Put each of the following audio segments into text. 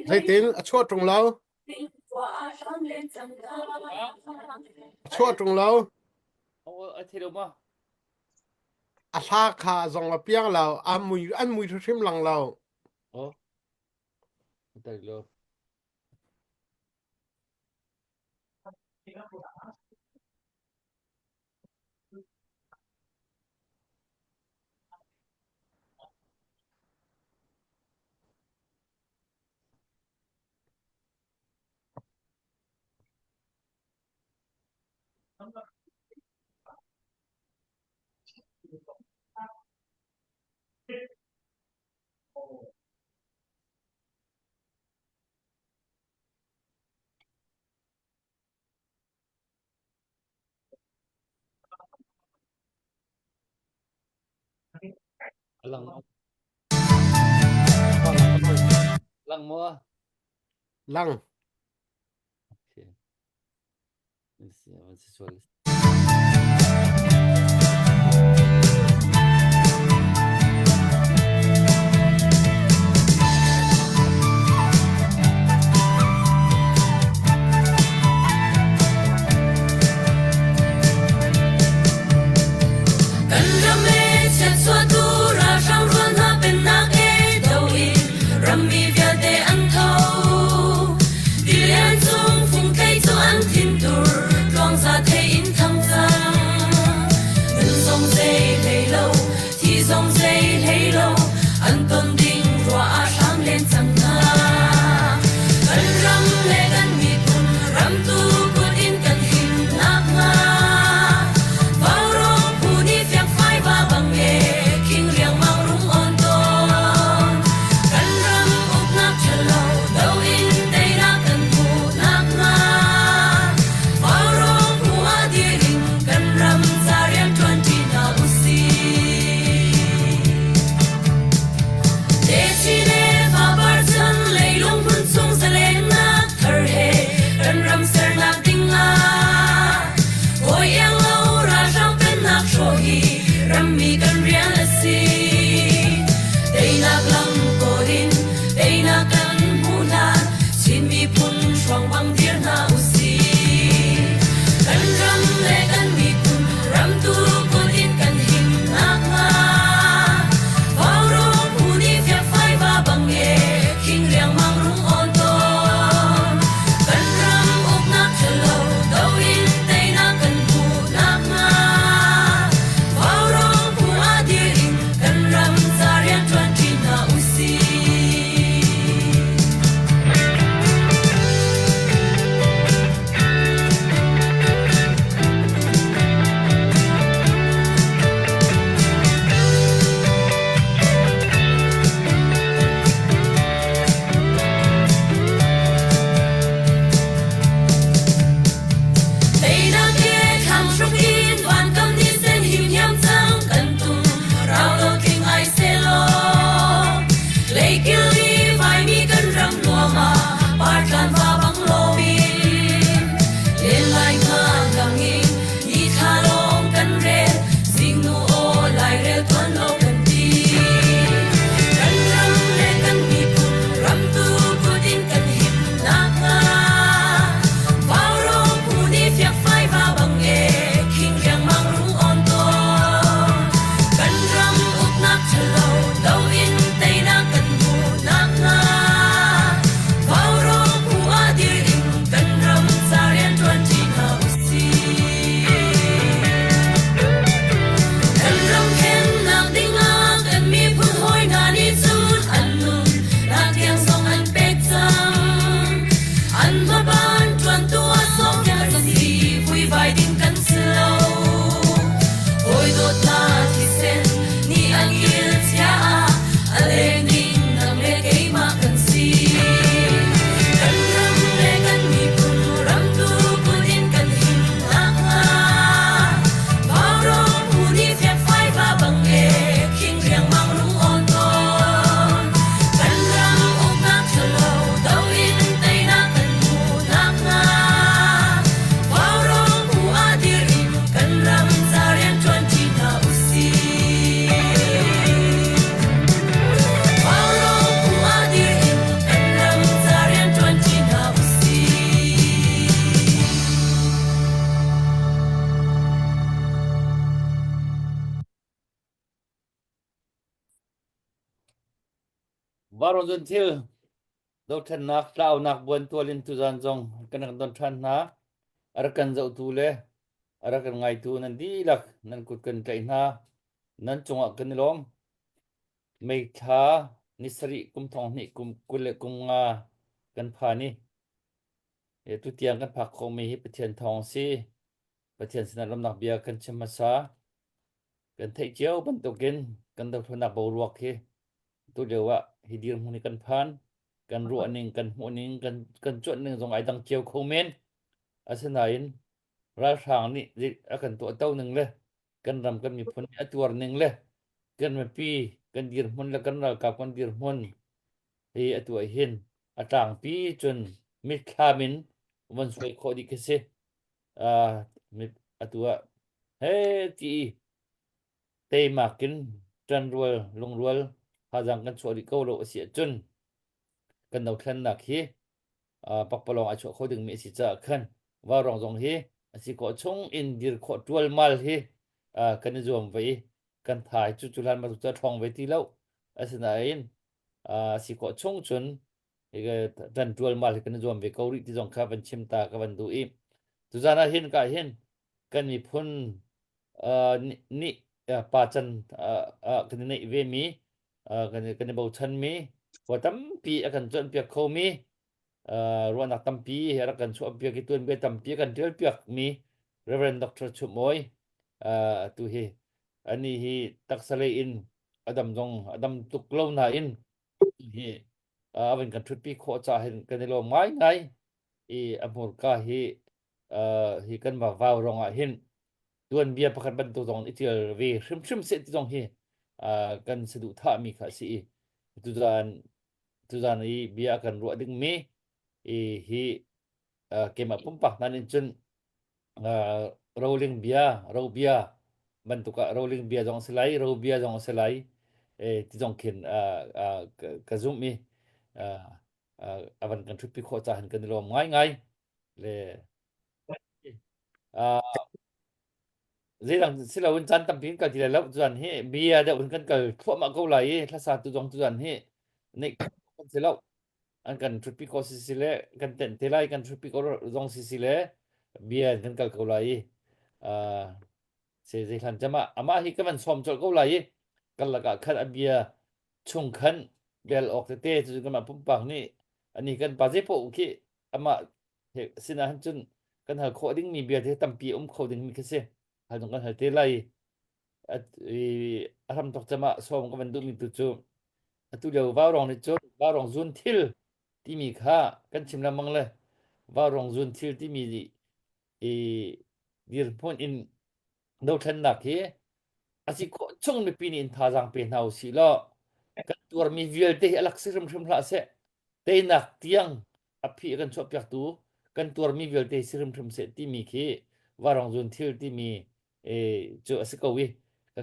ให้ติงชั่วตรงเราชั่วตรงเราที่ดูมั้ยอาชาคาซองเปียงเราอันมุยทุชิมหลังเราได้เลยลังมัวลัง天 Warum sind hier Dr. Nach Tau nach Buan Tualin Tuzan Zong Kanak Don Chan Na Arakan Zau Tule Arakan Ngai Tu Nan Dilak Nan Kutkan Kaina Nan Chunga Kanilom May Tha Nisari Kum Thong Ni Kum Kule Kum Nga Kan Phani Tu Tiang Kan Phak Khong Mi Hi Pathian Thong Si Pathian Sinan Lam Nak Bia Kan Chamasa Kan Thai Chiao Ban Tokin Kan Dau Thunak Bau Ruak Hi Tu Dewa Hidir Muni Kan Phan Kan Ruwa Ning Kan Mu Ning Kan Chot Ning Zong Ai Dang Chiao Khong Men Asanain Ra Thang Ni Akan Tu Tau Ning Le Kan Ram Kan Mi Phun Atuar Ning Le Kan Ma Pi Kan Dir Mun La Kan Ra Kap Kan Dir Mun Hi Atua Hin Atang Pi Chun Mit Khamin Wan Swai Kho Di Kese Mit Atua Hey Ti Tei Makin Tran Rual Long Rual Hazang Kan Chori Ko Lo Sia Chun Kan Dau Thlan Nak Hi Pak Palong A Chho Kho Ding Mi Si Cha Khan Wa Rong Zong Hi Asi Ko Chung In Dir Kho Tual Mal Hi Kan Zom Vai Kan Thai Chu Chulan Ma Tu Cha Thong Vai Ti Lo Asinain Si Ko Chung Chun Tran Tual Mal Kan Zom Vai Ko Ri Ti Zong Kha Ban Chim Ta Ka Ban Du I Tu Zana Hin Ka Hin Kan Mi Phun Ni Pa Chan Kan Nei Ve Mi Kan Bau Chan Mi Wa Tam Pi Akan Chon Piak Kho Mi Ruan Nak Tam Pi Akan Chon Piak Ki Tuan Be Tam Pi Kan Tel Piak Mi Reverend Dr. Chumoy Tu Hi Ani Hi Tak Sale In Adam Zong Adam Tuk Lo Na In Hi Avan Kan Thut Pi Kho Cha Hin Kan Lo Mai Ngai Amur Ka Hi Hi Kan Ma Vau Rong A Hin Tuan Bia Pakat Ban Tu Zong Itil Ve Shrim Se Ti Zong Hi Kan Sedu Tha Mi Kha Si Tu Zan I Bia Kan Ruwa Ding Mi Hi Kema Pumpak Nanin Chun Rolling Bia Ro Bia Ban Tu Ka Rolling Bia Zong Selai Ro Bia Zong Selai Ti Zong Khin Ka Zum Mi Avan Kan Thut Pi Kho Cha Hin Kan Lo Mai Ngai Le Zelang sila un chan tam pin ka ti la chuan he bia da un kan kal thua ma ko lai thla sa tu jong chuan he nei kan sila an kan thut pi ko si sile kan ten te lai kan thut pi ko jong si sile bia kan kal ko lai se je khan chama ama hi ka man som chol ko lai kan la ka khat a bia chung khan bel ok te chu kan ma pum pang ni ani kan pa je po ki ama he sina han chun kan hal kho ding mi bia te tam pi kho ding mi ke se Hal kan hal te lai at aram tok chama som ka ban du mi tu chu atu le wa rong ni chu wa rong zun thil ti mi kha kan chim la mang le wa rong zun thil ti mi dir pon in do than nak he asi ko chung mi pin in tha jang pe nau si lo kan tur mi vial te alak sirim shrim hla se te nak tiang aphi kan chop yak tu kan tur mi vial te sirim shrim se ti mi khi wa rong zun thil ti mi chu asikawi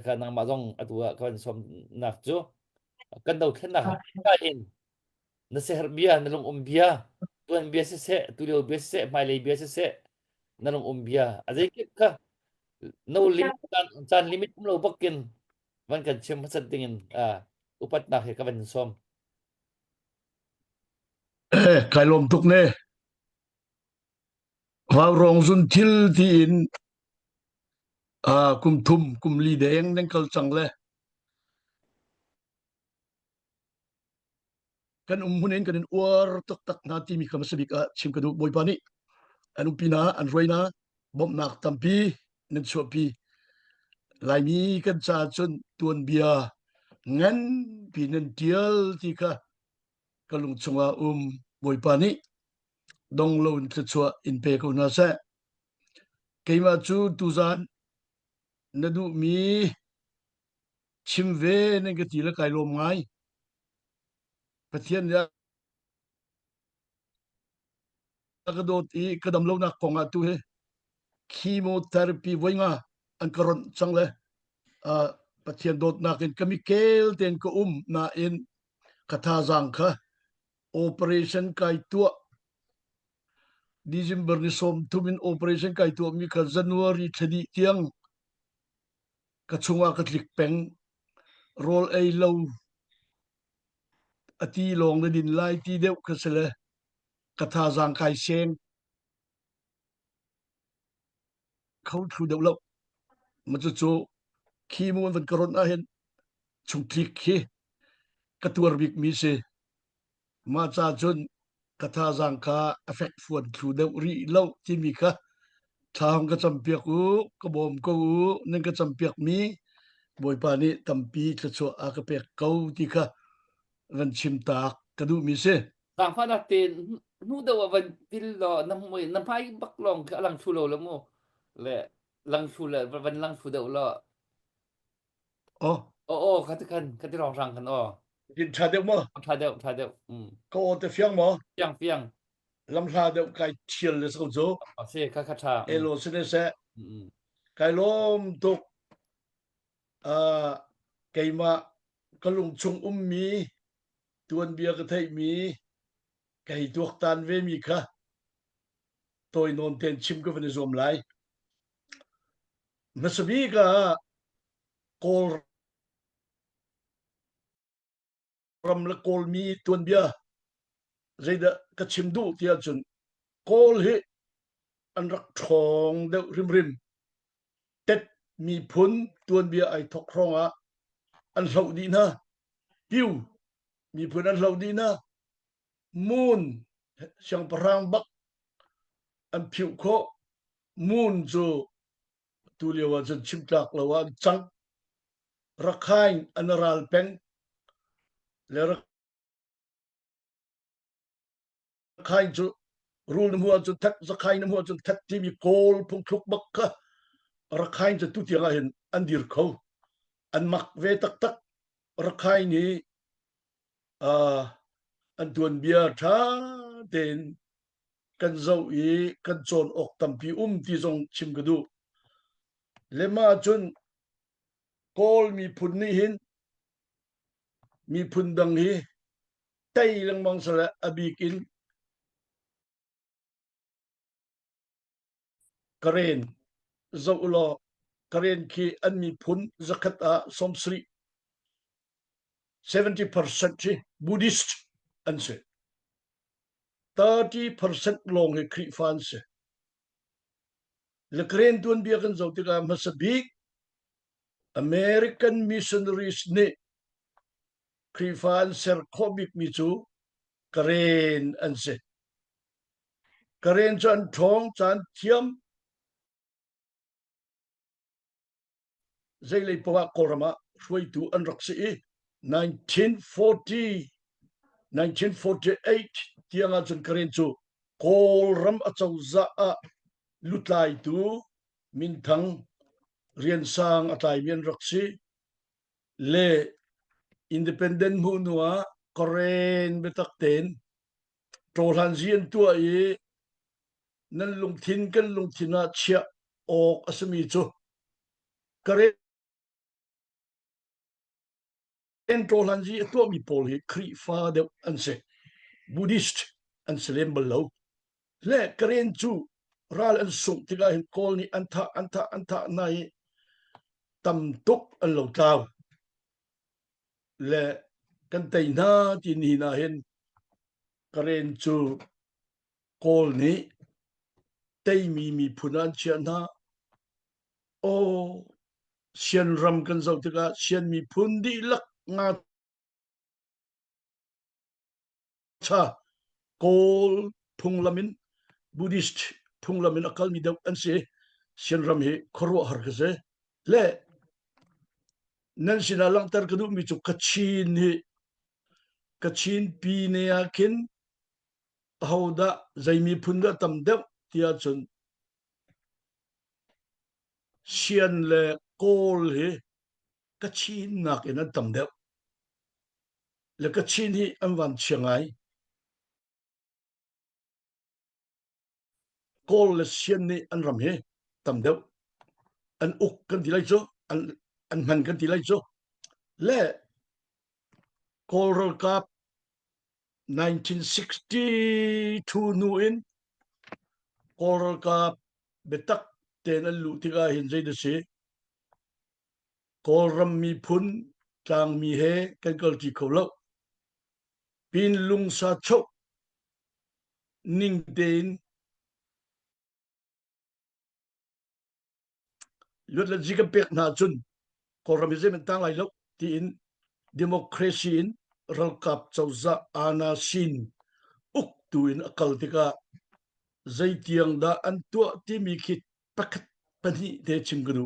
ka nang ma jong atua kan som nak chu kan dau thlen nak ka in na se herbia na long bia tuan bia se tu le bia se mai le bia se na long bia azai ke ka no limit chan limit lo bakin man kan chem hasat dingin upat nak he ka ban som Kailom tuk ne Wa rong zun thil ti in kum thum kum li deng neng kal chang le kan hunen kan uar tak tak na ti mi kam sabik chim kadu boy pani anu pina an roina bom nak tampi nen chopi lai mi kan cha chun tuan bia ngan pinen tial ti ka kalung chunga boy pani dong lo chua in pe ko na sa keima chu tu zan nadu mi chimve nen ka ti la kai lom ngai pathian ya ka do ti kadam lo na konga tu he chemotherapy voinga an karon changle pathian dot na ken chemical ten ko na in katha jang kha operation kai tu December ni som tumin operation kai tu mi ka January thadi tiang ka chunga ka klik peng roll a low อตีลงในดินลายตีเดียวกะเสลกะทาจางไข่เซงเขาทูเดียวแล้วมันจะโจคีมูมันกรณาเห็นชุงทริกเคกะตัวบิกมีเซมาจาจนกะทาจางคาเอฟเฟกต์ฟวนทูเดียวรีเล่าที่มีคะทางกะจำเปียกกะบอมกนั่นกะจำเปียกมีบอยปานี้ตำปีจะโจอากะเปียกเกาที่คะกันชิมตากกะดูมีเซSang fa natin nu daw avan pillo nam pai baklong ka lang chulo lo mo le lang chula van lang chu daw lo อ๋อ o kati rong sang kan o ดินชาเดียวมั้ tha deu ก็แต่เฟียงมั้ fiang ลำชาเดียวไกเทียนเลยสักโจ se ka cha เอโลซิเนเซ mm ไกลมตุกไกมากะลุงชงมีตวนเบียกะไทมีไกตวกตานเวมีคะตอยนอนเทนชิมก็เป็นซอมไลมะสบีกะกอลรำละกอลมีตวนเบียใจดะกะชิมดูเตียจุนกอลเฮอันรักทองเดวริมเต็ดมีพุนตวนเบียไอทอกครองอันเหล่าดีนะปิวมีพุนอันเหล่าดีนะมูนเสียงปรางบักอันผิวโคมูนจูตุเลียวจนชิมจากละวันจังรักไข่อันรัลเป็งและรักไข่จูรูนมัวจนทักรักไข่นมัวจนทักที่มีโกลพงคลุกบักกะรักไข่จะตุเตียงเห็นอันดิรเขาอันมักเวตักรักไข่นี้อันตวนเบียท่าเด่นกันเจ้ากันโจนออกตำปีที่ทรงชิมกระดูเลมาจนกอลมีพุนนี่หินมีพุนดังฮีไตลังมังสละอบีกินกระเรนเจ้าอุลอกระเรนคีอันมีพุนจักตาสมสรี 70% ที่บุดิสต์อันเส 30% ลงให้คริฟานเสและกระเรนตวนเบียกันเจ้าติกามาสบีก American missionaries นี่คริฟานเซอร์โคบิกมิจูกระเรนอันเสกระเรนจันทองจันเทียมใจเลยปวะกรมาช่วยดูอันรักษี1948ที่งานจนกระเรนจูโกลรัมอเจ้าจะลุตไลตูมินทังเรียนสร้างอัตายมีนรักษีเลอินดิเพนเดนต์มูนัวกระเรนเบตักเตนโตรันเซียนตัวนั้นลงทินกันลงทินาเชียออกอสมีจูกระเรนโตรันเซียตัวมีโพลีคริฟาเดอันเซบุดิสต์อันเซเลมเบลโลและกระเรนจูรัลอันสุงที่กาเห็นโกลนี่อันทะในตำตุกอันเหล่าเจ้าและกันไตนาที่นี่นาเห็นกระเรนจูโกลนี้ไตมีพุนันเชียนาโอเชียนรำกันเจ้าที่กาเชียนมีพุนดีลักงาชาโกลพุงลามินบุดิสต์พุงลามินอากาลมีเดวอันเสเชียนรำเฮครัวหารกเซและนั่นสินาลังตารกดูมีจุกชีนปีเนียกินฮาวดาใจมีพุนดาตำเดวที่อาจนเชียนและโกลเฮกชีนนักเอ็นตำเดวและกชีนที่อันวันเชียงไงโกลและเชียนนี่อันรำเฮตำเดวอันอุกกันที่ไรโจอันมันกันที่ไรโจและโกลรัลกับ1962นูอินโกลรัลกับเบตักเตนอันลุติกาเห็นใจเดซีโกลรัมมีพุนจางมีเฮกันกลจีเขาเล่า pin lung sa chok ning den lut la jika pek na chun koramizem tang lai lok tin democracy in ralkap chawza ana sin uk tuin akaltika zaitiang da antua timi khit pakat pani de chingru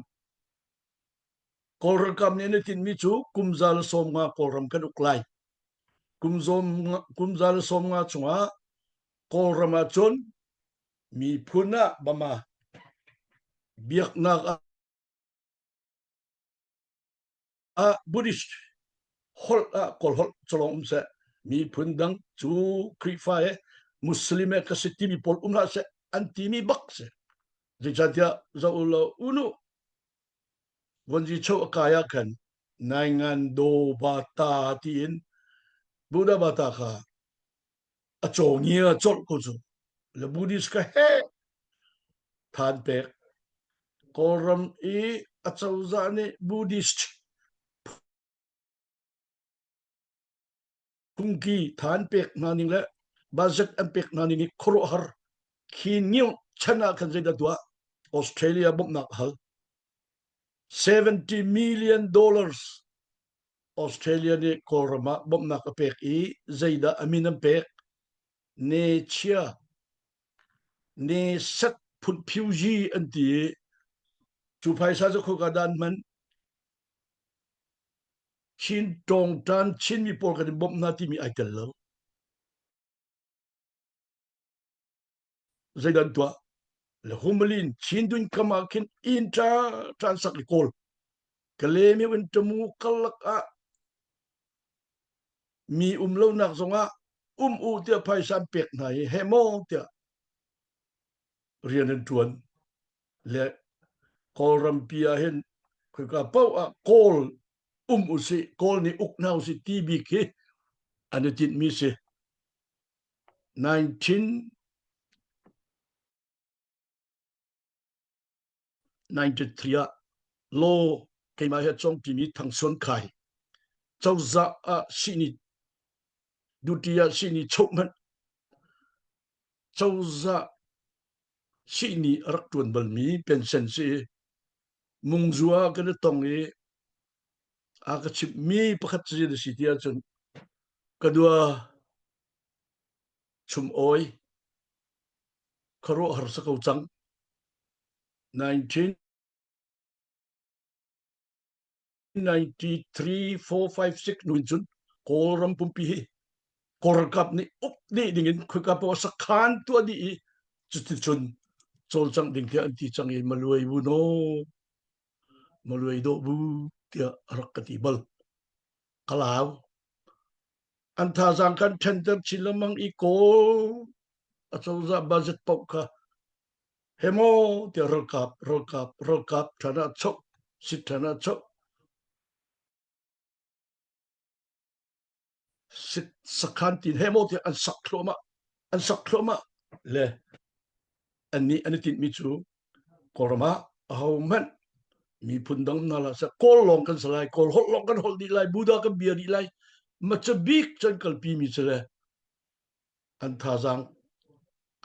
kolrakam ne tin mi chu kumzal somnga kolram kan uklai kumzal somnga chunga kolrama chon mi phuna bama biakna a buddhist hol kol hol cholong se mi phundang chu krifae muslime ka sitimi pol umna se antimi bakse jijatia zaulo unu wanji cho kaya kan naingan do bata tin buddha bata kha achongia chol ko chu le buddhist ka he than pek koram e achawzane buddhist pungki than pek naning le budget ampek naning khoro har khinyo chana kan jeda dua Australia bomnak hal $70 million Australia ni korama bomnak pek e zaida aminam pek ne chia ne sat phut phiuji anti chu phaisa jo khogadan man chin tong tan chin mi pol kan bomna ti mi aitel lo zaidan tua le humelin chin dun kama kin intra transak kol kalemi wen temu kalak a mi umlo nak zonga u tia phaisa pek nai hemo tia rian tuan le kolram pia hen ka pau a kol usi kol ni uknau si tb ke anatit mi se 1993 lo kai ma he chong pi mi thang son khai chawza a sini dutia sini chokman chawza sini raktun balmi pension se mungzua kan tong e aka chip mi pakhat je de sitia chon kadua chum oi kharo har sakau chang 1993 456 nunjun koram pumpi korkap ni up ni dingin khukap sakhan tu di chutichun cholchang dingthia anti changi maluai bu no maluai do bu tia rakati bal kalau anta jangkan tender chilamang iko achauza budget pokka hemo tia rokap thana chok sithana chok sit sakhantin hemo tia an sakloma le ani anitin mi chu korama hauman mi phundang nala sa kol long kan salai kol hol long kan hol di lai buddha ka biar di lai machabik chan kalpi mi chale an thajang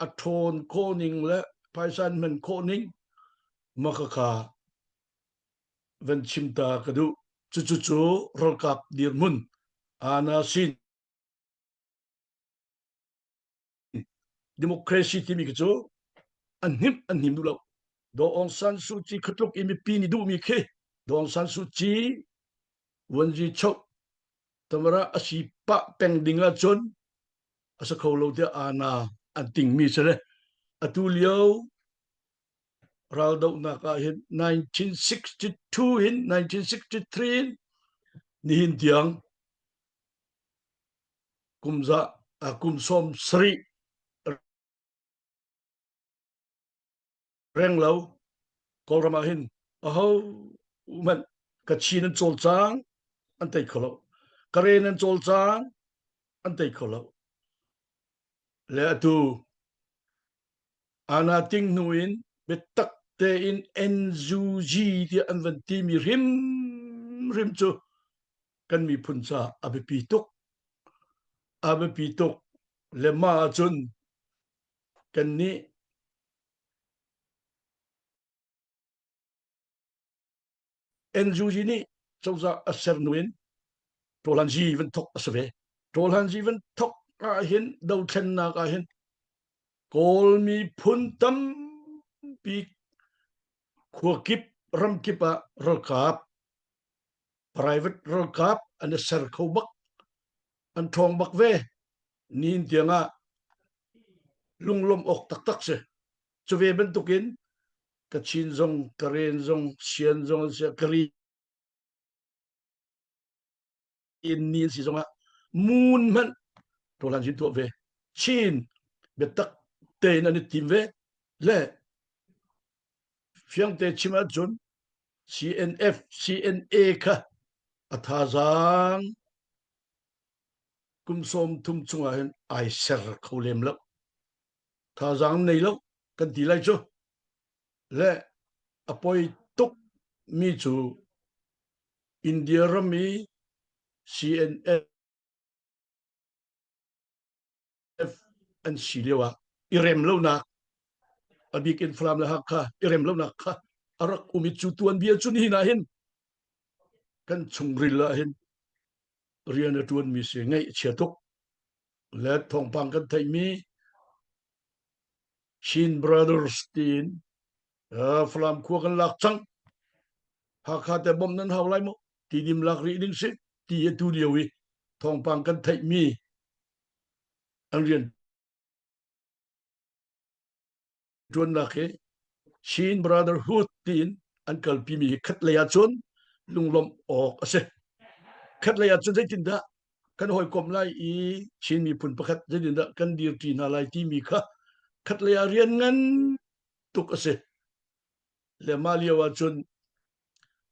athon koning le paisan man koning makaka ven chimta kadu chu rolkap dirmun ana sin democracy timi kcho anhim du lo do Aung San Suu Kyi khatluk imi pi ni du mi khe do Aung San Suu Kyi wanji chok tamara asi pa pendinga chon asa kholo te ana anting mi sele atulio raldo na ka hin 1962 in 1963 ni hin tiang kumza kumsom sri renglo kolramahin aho man kachinan cholchang antai kholo karenan cholchang antai kholo le atu anating nuin betak te in NUG dia anvanti mi rim chu kan mi phuncha abipi tok อาเบปีตกและมาจนกันนี้เอ็นจูจีนี่เจ้าจะอัศรนุนโทลันจีวันทกอสเวโทลันจีวันทกอาเห็นดาวเชนนากาเห็นกอลมีพุนตัมปีขวกิบรำกิบะรลกาบ private รลกาบอันเสรเขาบักอันทองบักเวนินเตียงะลุงลมออกตักเสจะเวเป็นตุกินกะชินจงกะเรนจงเชียนจงเสียกะรีอินนินสิจงะมูนมันโทลันจินตัวเวชินเบตักเตนอันติมเวและเฟียงเตชิมาจุน CNF CNA ค่ะอัฐาจังกุมสมทุมจุงอาเห็นไอเซอร์เขาเล่มแล้วท่าจังในแล้วกันดีไลจ้ะและอปอยตุกมีจูอินเดียรมี CNF อันสีเลียวะอิเรมแล้วนะอบิกอินฟลามแล้วค่ะอิเรมแล้วนะค่ะอารักอุมิจูตวนเบียจุนหินาเห็นกันชงริลละเห็นเรียนตวนมีเสียงไงเชียตุกและทองปังกันไทยมีชินบราเดอร์สตีนฟลามคัวกันหลักจังหากขาดแต่บอมนั้นเฮาไรมั้งที่ดิมหลักรีดิ้งสิที่ตูเดียววิทองปังกันไทยมีอันเรียนจวนนักชินบราเดอร์ฮูดตีนอันกัลปีมีขัดเลยาจนลุงลมออกเสขัดเลยาจนได้จินดากันหอยกลมไล่อีชินมีผลประคัดได้จินดากันดีร์ตีนาไลที่มีค่ะขัดเลยาเรียนงั้นตุกเสและมาเลียวาจน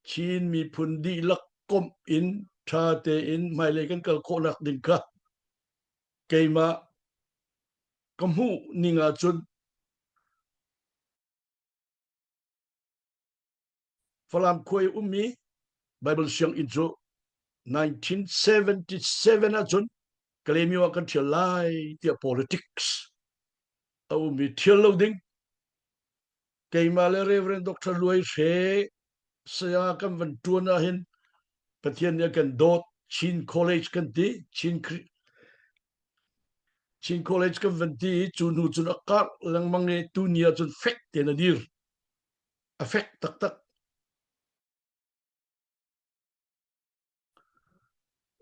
ชินมีผลดีลักกลมอินชาเตอินไม่เลยกันกัลโคนักดิงค่ะเกยมากำหูนิงาจนฝรั่งคุยมี Bible เสียงอินโทร1977 จนกลมีว่ากันเที่ยวไล่เที่ยว politics เอามีเที่ยวเราดิ้งเกี่ยมาเลยเรเวรนดรลุยเช่สยามกันวันตัวน่ะเห็นประเทศนี้กันโดดชิน college กันที่ชิน college กันวันที่จูนูจุนอากาศหลังมังเงตุนียจนเฟกเตนดีร์เฟกตัก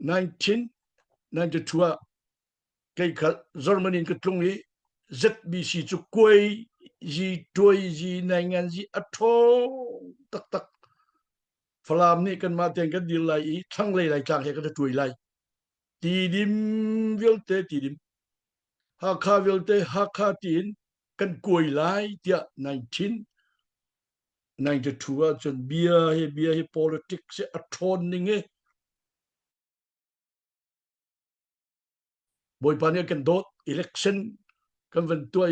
1992เกี่ยกับเยอรมนีกันตรงนี้ ZBC จุกวยจีตัวจีในงานจีอัทโธตักฟลามนี่กันมาเตียงกันดีไลทั้งเลยจางเหกันตัวไลตีดิมวิลเตตีดิมฮาคาวิลเตฮาคาตีนกันกวยไลเตีย1992จนเบียเฮ politics อัทโธนี่ไงบอยปานี่กันโดด election กันวันตัว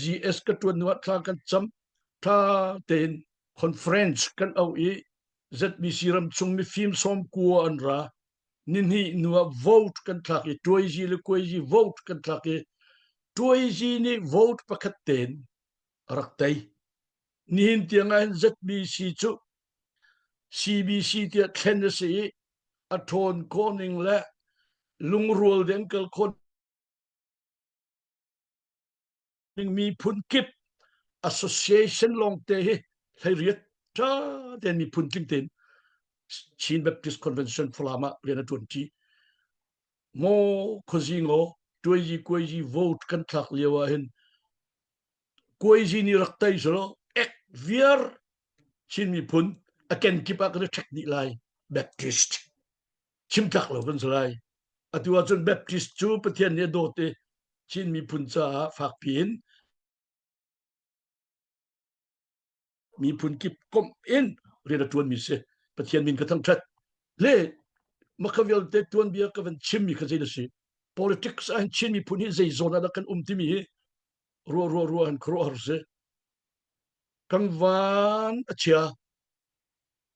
GS กันตัวนวดทางกันจำถ้าเต็น conference กันเอาZBC รำชงมีฟิล์มซ้อมกัวอันรานินฮีนัว vote กันทักตัวจีหรือคุยจี vote กันทักตัวจีนี่ vote ประคัตเต็นรักไตนินเตียงไง ZBC จุ CBC เตีย Tennessee อัทนโคนิงและลุงรัวเดนเกิลคนมีพุนกิบ association ลงเตะให้เรียกจ้าเดนมีพุนกิงเต็นชิน Baptist Convention ฟลามาเรียนตัวจีโมคซิงโอตัวจีคุยจี vote กันทักเลียวเห็นคุยจีนี่รักไตสโลเอ็กเวียร์ชินมีพุนอาเกนกิปะกันเทคนิคไล Baptist ชิมทักเรากันสไลอตัวจน Baptist จูประเทศนี้โดดชินมีพุนจ้าฝากพินมีพุนกิบกลมเอ็นเรียนตัวมีเสประเทศมินกระทั่งชัดเล่มาขวิลเตตัวเบียกับวันชิมมีขจัยสิ politics อันชินมีพุนที่ใจโซนนั้นกันที่มีรัวอันครัวหรือเสกันวันเชีย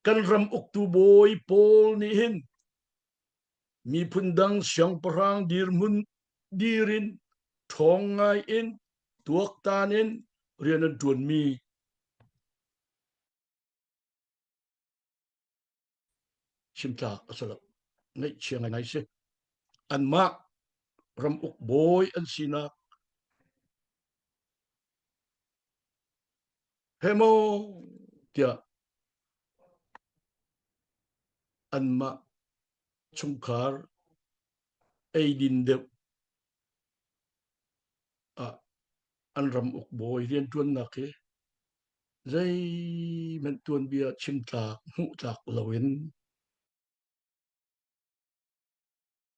กันรำอุกตูบอยโพลนี่เห็นมีพุนดังเสียงปรางดีร์มุน dirin thongai in tuak tanin rian an tuan mi simta asala ngai chiang ngai se an ma ram uk boy an sina hemo tia an ma chungkar aidin de an ram uk boy rian tuan na ke zai men tuan bia chimta hu tak lawin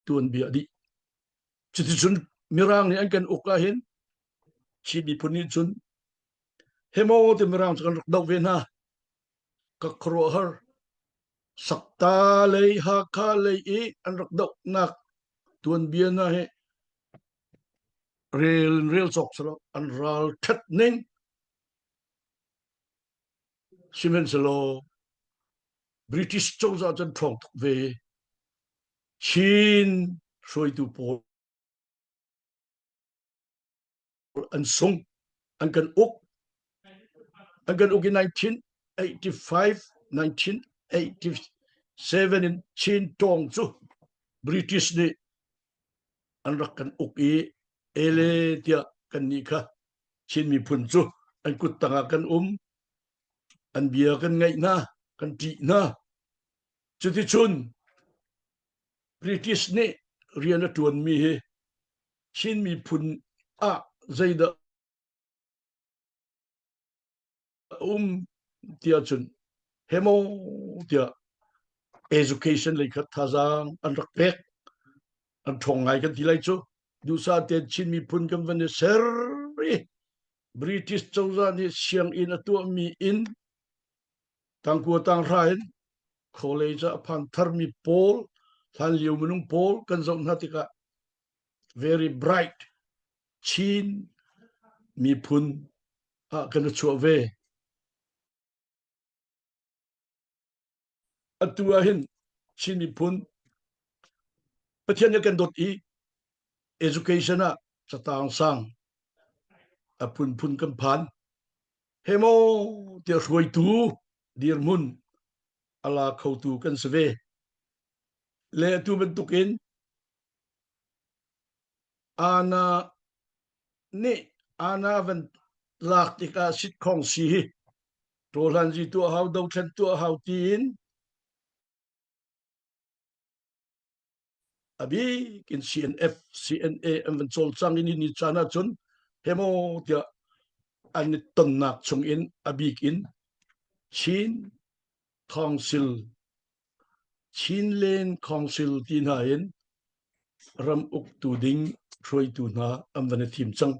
tuan bia di chiti chun mirang ni an kan uk la hin chi bi puni chun hemo te mirang kan dau ve na ka kro har sakta lei ha kha lei e an rak dau nak tuan bia na he real sok salo an ral that ning simen salo British choza chan thong ve chin soi tu po an sung an kan uk in 1985 1987 in chin tong chu British ni an rak kan uk e ele tia kan ni kha chin mi phun chu an kut tanga kan an bia kan ngai na kan ti na chuti chun British ni rian na tuan mi he chin mi phun zaida tia chun hemo tia education le khat thazang an rak pek an thongai kan tilai chu du sa te chin mi phun kam van ser British choza ni siang in atu mi in tang ku tang rain college aphan thar mi pol than liu munung pol kan zong natika very bright chin mi phun kan chu ve atua hin chin mi phun pathian kan dot i education satang sang apun phun kan phan hemo te roi tu dir mun ala khau tu kan sve le tu bentukin ana van lak tika sit khong si to lan ji tu hau dau than tu hau tin abi kin CNF CNA an chol chang in ni chana chun hemo tia an ton nak chung in abik in chin council chin len council tin ha in ram uk tu ding roi tu na am van thim chang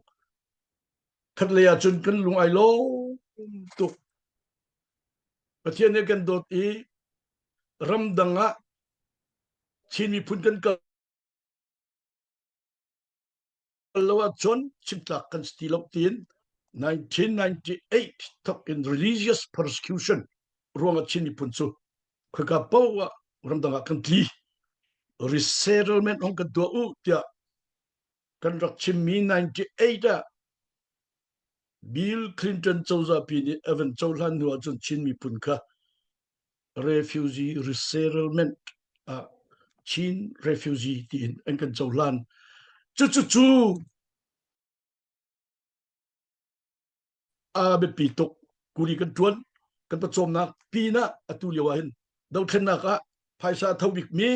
khat le ya chun kan lung ai lo tu pathian ne kan dot i ram danga chin mi phun kan ka lawa chon chimtlak kan stilok tin 1998 talk in religious persecution ruang chin mi phun chu khaka pawa ram danga kan tli resettlement on kan tua tia kan rak chim mi 98 Bill Clinton choza pi ni evan chawlan nuwa chun chin mi phun kha refugee resettlement chin refugee tin an kan chawlan chu be pitok kuri kan tuan kan pa chom na pi na atu lewa hin dau then na ka phaisa thawik mi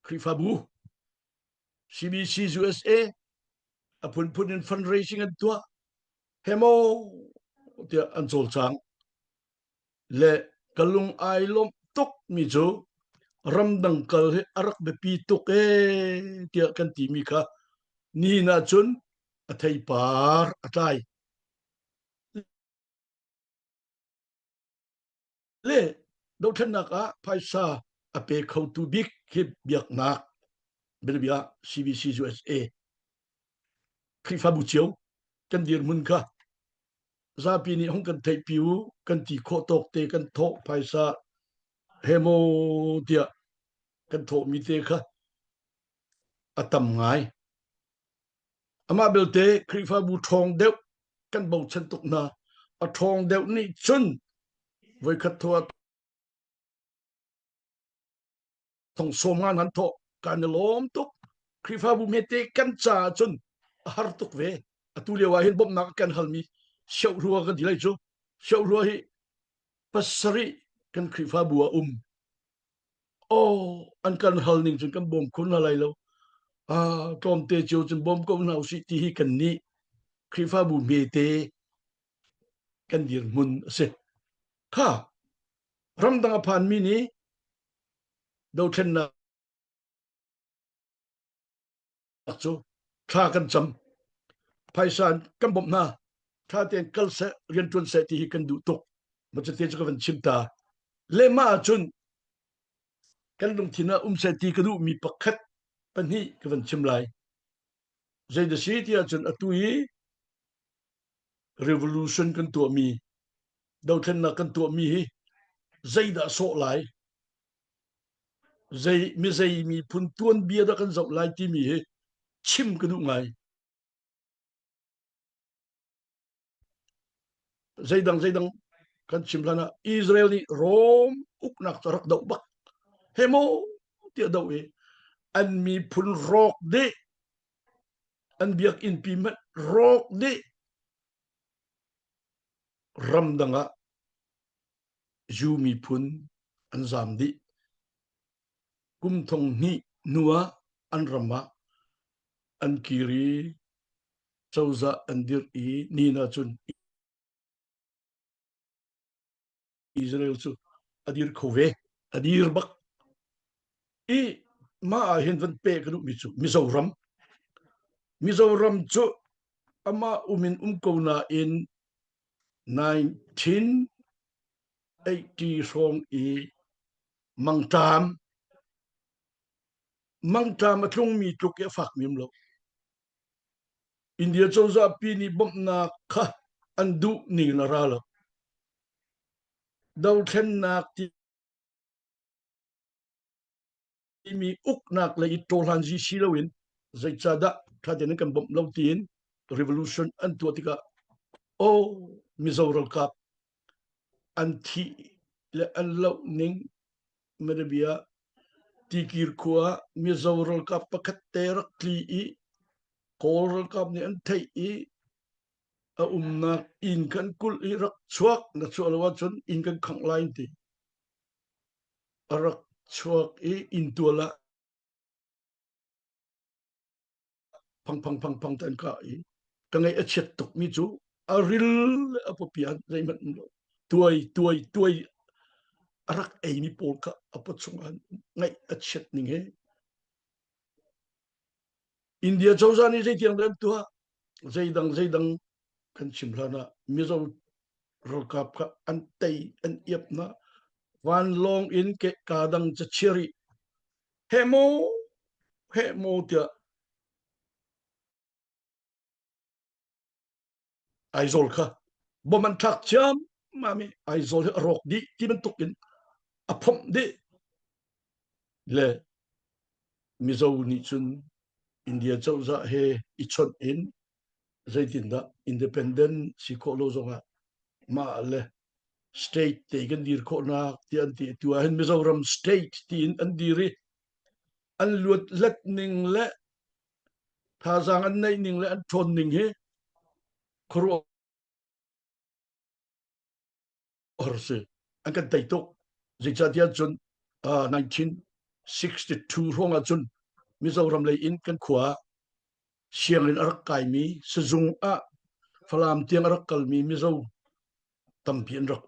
khrifabu CBC USA apun in fundraising an tua hemo tia an chol chang le kalung ai lom tok mi jo ramdang kal he arak be pi tok tia kan ti mi kha ni na chun athai par atai le do then na ka phaisa ape khau tu bik hip biak na belbia CBC USA khifabu chiu kan dir mun kha zapi ni hong kan thai piu kan ti kho tok te kan tho phaisa hemo tia kan tho mi te kha atam ngai ama belte krifa bu thong deuh kan bo chen tuk na a thong deuh ni chun voi khat thua thong somngan han tho kan lom tuk krifa bu mete kan cha chun har tuk ve atulewa hin bom na kan halmi shau ruwa kan dilai chu shau ruwa hi pasari kan krifa bu an kan hal ning chun kan bom kun la lai lo tom te chiu chun bom ko na si ti hi kan ni krifa bu mete kan dir mun se kha ram dang phan mi ni do then na chu tha kan cham phaisan kan bom na tha ten kal se rian tun se ti hi kan du tok ma che te chu kan chim ta le ma chun kan lung thina se ti ka du mi pakhat pan hi kan chim lai zai de si ti chun atui revolution kan tu mi do then na kan tu mi hi zai da so lai zai mi phun tuan bia da kan zau lai ti mi hi chim ka du ngai zai dang kan chim lana Israeli rom uknak tarak dau bak hemo ti dau e an mi phun rok de an biak in pi mat rok de ram danga ju mi phun an zam di kum thong ni nuwa an rama an kiri chauza an dir ni na chun Israel chu adir khove adir bak ma hin van pe kanu mi chu Mizoram chu ama umin kona in 1980 song mangtam atlung mi tuk e fak mim lo India chauza pi ni bom na kha andu ni na ra lo dau then nak ti mi uk nak la i tolan ji silawin zai chada thaden kan bom lo tin revolution an tuatika Mizoram kap anti le an lo ning medabia tikir khua Mizoram kap pakhat ter kli kol kap ni an thai a umnak in kan kul rak chuak na chualwa chun in kan khang line ti arak chuak in tuala pang tan ka kangai a chet tok mi chu a ril a popian zai man tuai arak ei mi polka apa chungan ngai a chet ning he India chauza ni zai tiang dan tua zai dang kan chimlana mizo rokap ka antai an iapna wan long in ke kadang chachiri hemo tia aizol kha boman thak cham mami aizol rok di ti man tukin aphom de le mizo ni chun India chauza he ichon in zaitinda independent psicologzonga ma le state te kan dir kho na ti an ti tu han Mizoram state tin an diri an luat lat ning le tha jang an nei ning le an thon ning he khro orse an kan tai tok jichatia chun 1962 ronga chun Mizoram le in kan khwa siang in arak kai mi sejung falam tiang arak kal mi Mizo tampian rak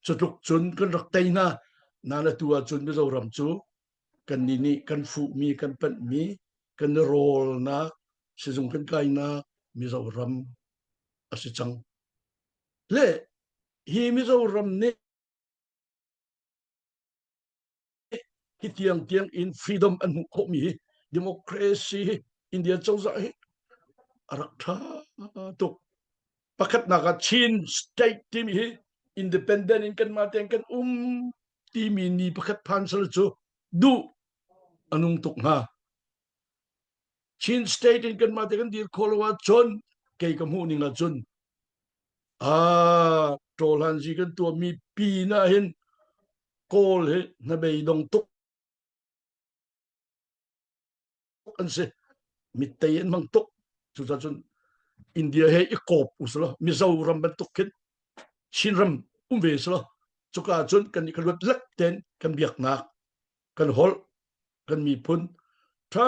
chutuk chun kan rak taina nana tua chun Mizoram chu kan nini kan fu mi kan pan mi kan rol na sejung kan kai na Mizoram asichang le hi Mizoram ne tiang in freedom an ko mi democracy India chauza he arak tha tok pakhat na ka chin state team hi independent in kan mateng kan team ni pakhat phansal chu du anung tok nga Chin state in kan mate kan dir kholwa chon kei kam hu ning la chun tolan ji kan tu mi pi na hin kol he na bei dong tuk an se mi tayen mang tuk chu cha chun India he ikop uslo Mizoram ban tuk kin Shinram ve slo chuka chun kan ni khalwat lak ten kan biak na kan hol kan mi phun tha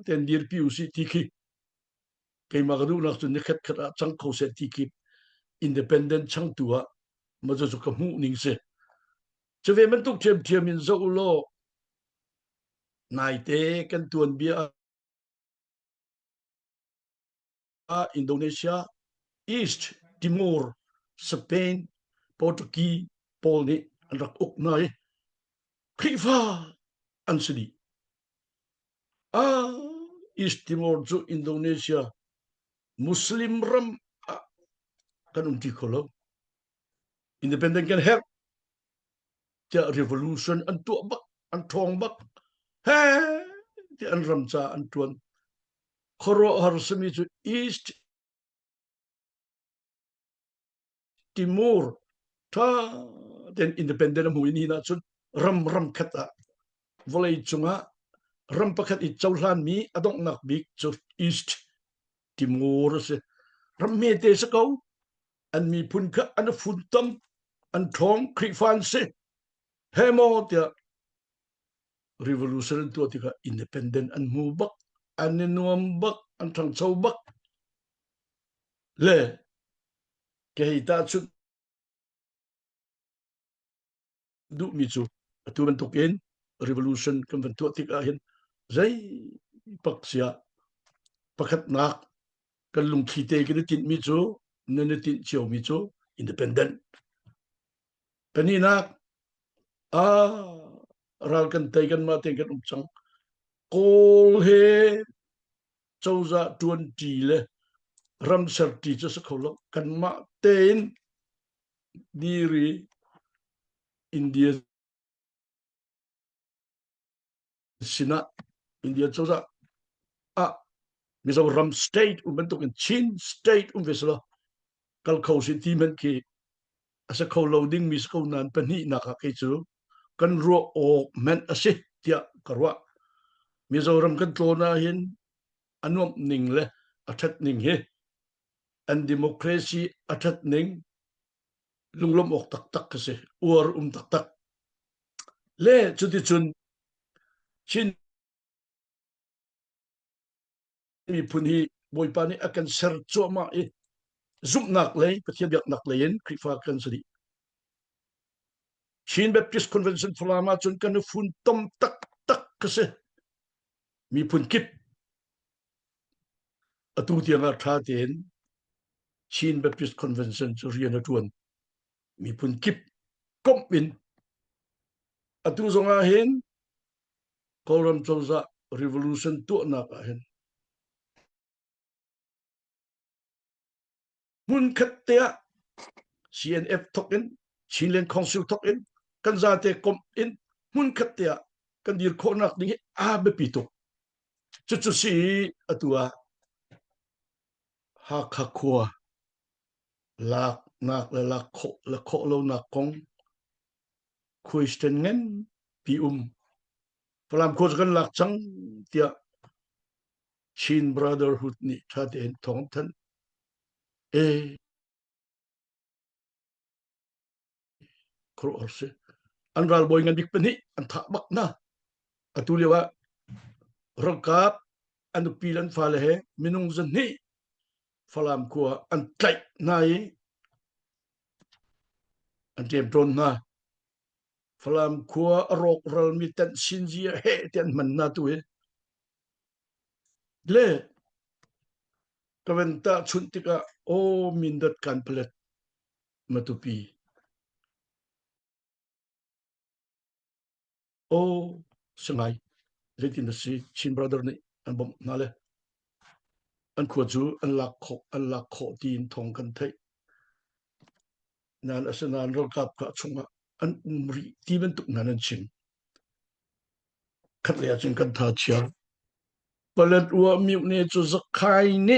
ten dir piu si tiki kei magadu nak chun ni khat khat chang kho se tiki independent chang tua ma zo ka mu ning se cheve man tuk chem chem in zo lo nai te kan tuan bia Indonesia East Timor Spain Portuguese Polni rak uk nai khifa ansidi East Timor zu Indonesia Muslim ram kan kholo independent kan help the revolution an tu bak an thong bak he the an ram cha an tuan khoro har sami zu East Timor tha den independent mu ni na chun ram khata volei chunga ram pakhat I chawlan mi adong nak bik chu East Timor se ram me te sa kau an mi phun kha an phun tam an thong krifan se hemo tia revolution tu tika independent an mu bak an nuam bak an thang chau bak le ke ta chu du mi chu tu ban tukin revolution kan ban tu tika hin zai paksia pakhat nak kan lung khite ke tin mi chu ne tin chiao mi chu independent kanina ral kan tai kan ma te kan chang kol he chauza 20 le ram sarti cha sakholo kan ma ten diri India sina India chauza Mizoram state bentuk Chin state veslo kal khau si ti men ki asa khau loading mis khau nan pani na ka ke chu kan ro o men ase tia karwa Mizoram kan tona hin anom ning le athat ning he an democracy athat ning lunglom ok tak tak ka se or tak tak le chuti chun Chin mi punhi boipani akan ser choma zum nak le pathian yak nak lein krifa kan sadi Chin Baptist Convention fulama chun kan fun tom tak tak ka se mi pun kip atu tianga tha ten Chin Baptist Convention chu rian atuan mi pun kip kom in atu zonga hen kolam chawza revolution tu na ka hen mun khatia CNF token Chinland Council token kan zate kom in mun khatia kan dir khonak ni be pitu chu si atua ha khakwa lak nak la kho lo na kong question ngen pi Palam ko kan lak chang tia Chin brotherhood ni tha ten thong than kro orse anral boy ngan bik pani an tha bak na atulewa rokap anu pilan fale he minung zan ni falam ko an tlai nai an tem ton na falam ko rok ral mi tan sinjia he ten man na tu he le kaventa chuntika mindat kan pelet matupi sengai retin si Chin brother ni an bom na le an kho chu an lak kho tin thong kan thai nan asanan ro kap ka chunga an ri ti ben tuk nan chin khat le chin kan tha chia palat ua miu ne chu zakai ne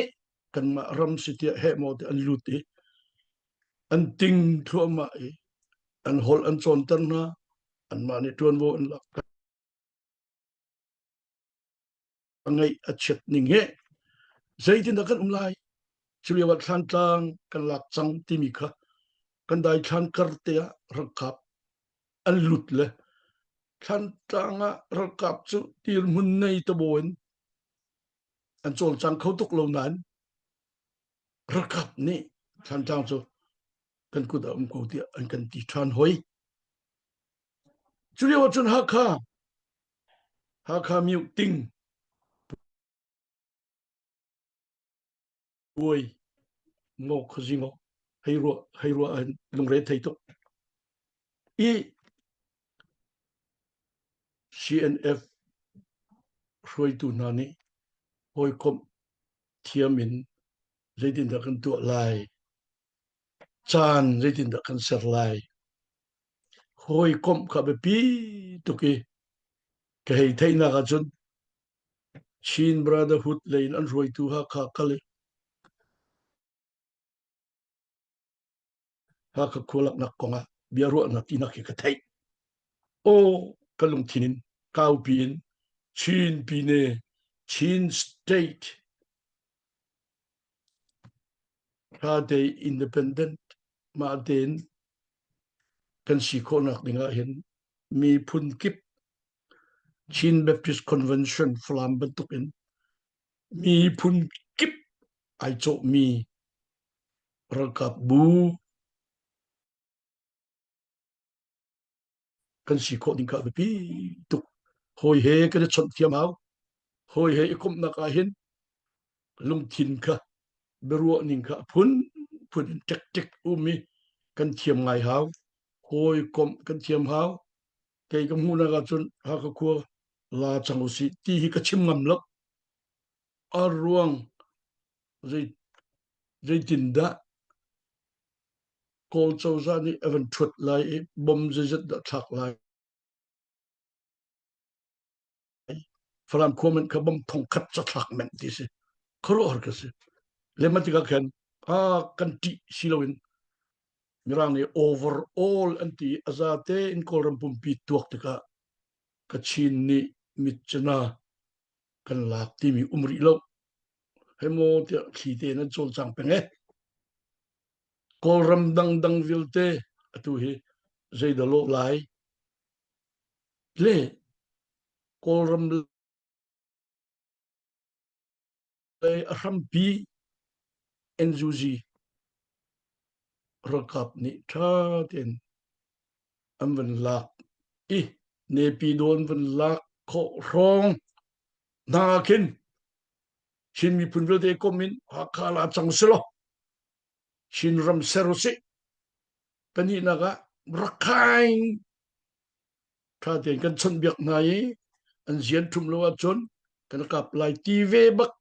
kan ma ram sitia he mo te an luti an ting thua ma e an hol an chon tan na an ma ne tuan wo an la ngai a chet ning he zaitin da kan umlai chulia wat than tang kan lak chang ti mi kha kan dai than kar te rakap an lut le than tanga rakap chu tir mun nei to boin an chol chang khau tuk lo nan rakap ni than tang chu kan ku da ko ti an kan ti than hoi chulia wat chun ha kha miu ting oi ngo khojingo heiro an lungre thai to i CNF roi tu nani hoi kom thiamin zaitin da kan tu lai chan zaitin da kan ser lai hoi kom kha be pi to ke hei thai na ga chun Chin Brotherhood lein an roi tu ha kha kale ha ka kholak nak konga biaro na tina ke ka thai o kalung thinin kau pin Chin pine Chin state ha de independent ma den kan si ko nak dinga hen mi phun kip Chin Baptist Convention flam bentukin mi phun kip ai cho mi rakap bu kan si ko ding ka bi tuk hoi he kan chon thiam hau hoi he ikum na ka hin lung thin kha beruo ning kha phun tek tek umi kan thiam ngai hau hoi kom kan thiam hau kai kam hu na ga chun ha ka ko la changu si ti hi ka chim ngam lok arwang zai tinda kol chawzani evan thut lai bom zet da thak lai falam komen ka bom thong khat cha thak men ti se khoro har ka se lematika khan kan ti silowin mirang ni overall anti azate in kolram pumpi tuak tika ka chin ni mitchana kan lak ti mi umri lo hemo ti khite na chol chang penge kolram dang vilte atu hi zaidalo lai le kolram le rampi enjuji rakap ni thaten amvan lak ne pi don van lak kho rong nakin shin mi punvel de komin akala changselo shin ram serosi pani naga rakain thaten kan chon biak nai an zian thum lo achon kan kap lai tv bak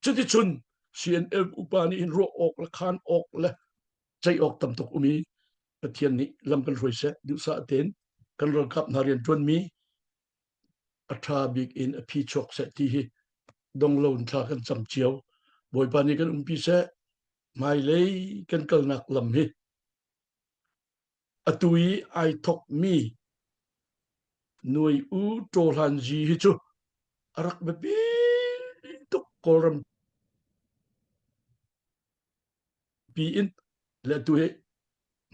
chati chun CNF upani in ro ok la khan ok la chai ok tam tok umi pathian ni lam kan roi se du sa ten kan ro kap narian ton mi atha big in a phi chok se ti hi dong lon tha kan cham chiao boi pani kan umpi se mai lei kan kal nak lam hi atui ai thok mi noi u to han ji hi chu arak be pi tok koram pi in le tu he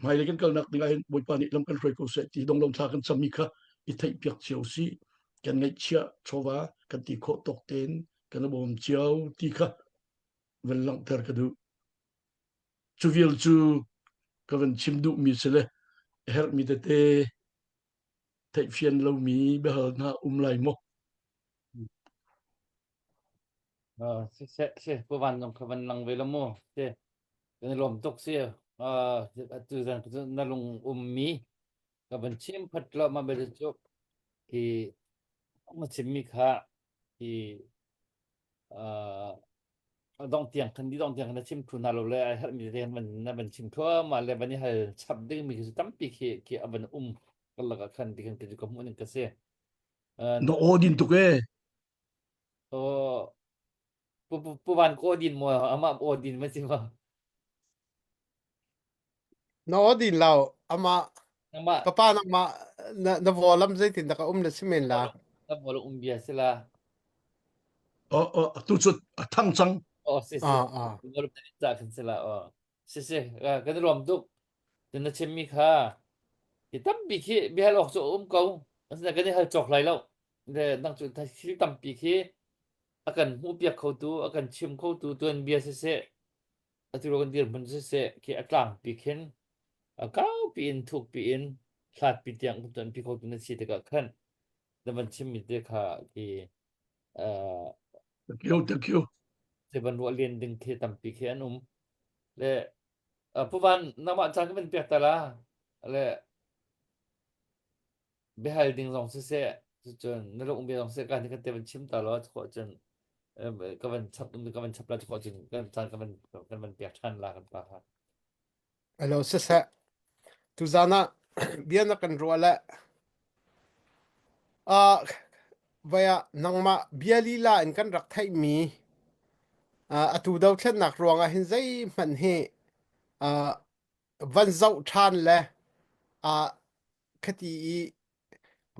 mai le kan kal nak dinga hin boi pani lam kan roi ko se ti dong lon tha kan cham mi kha i thai piak chiao si kan ngai chia chowa kan ti kho tok ten kan bom chiao ti kha vel lang ter ka du chu vil chu ka van chim du mi sele her mi te thai fian lo mi be ha na lai mo se po van dong ka van lang velo mo se kan lom tok se tu zan na lung mi ka van chim phat lo ma be chu ki ma chim mi kha ki dong tiang kan di dong tiang na chim thu na lo le har mi te man na ban chim thwa ma le ban ni hal chap ding mi ki tam pi ki aban kan la ka khan di kan ka ko mo ning ka se no odin tuke puwan ko Odin mo ama Odin man si mo no din lao ama ama kapan ama na volam zaitin da ka na simen la na bolo umbia sila tuchut thangchang si ah bolo ta kan sila si kan rom tuk tin na chimmi kha ki tam bi ki bi hal ok so ko asna kan hal chok lai lo de nang chu ta si tam pi ki akan hu piak khau tu akan chim khau tu tuan bia se aturo kan dir mun se ki atlang pi khen akau pi in thuk pi in thlat pi tiang tuan pi khau tu na si te ka khan da man chim mi te kha ki thank you se ban ro lien ding ke tam pi ke anum le puwan nama chan ka ben pek ta la le behal ding rong se chon na lo umbe rong se ka ni ka te ban chim ta lo ko chon ka ban chap ka ban chap la ko chon kan chan ka ban pek chan la kan pa ha alo se tu zana biana kan rola vaya nangma biali la in kan rak thai mi atu dau thlen nak ronga hin zai man he van zau than le khati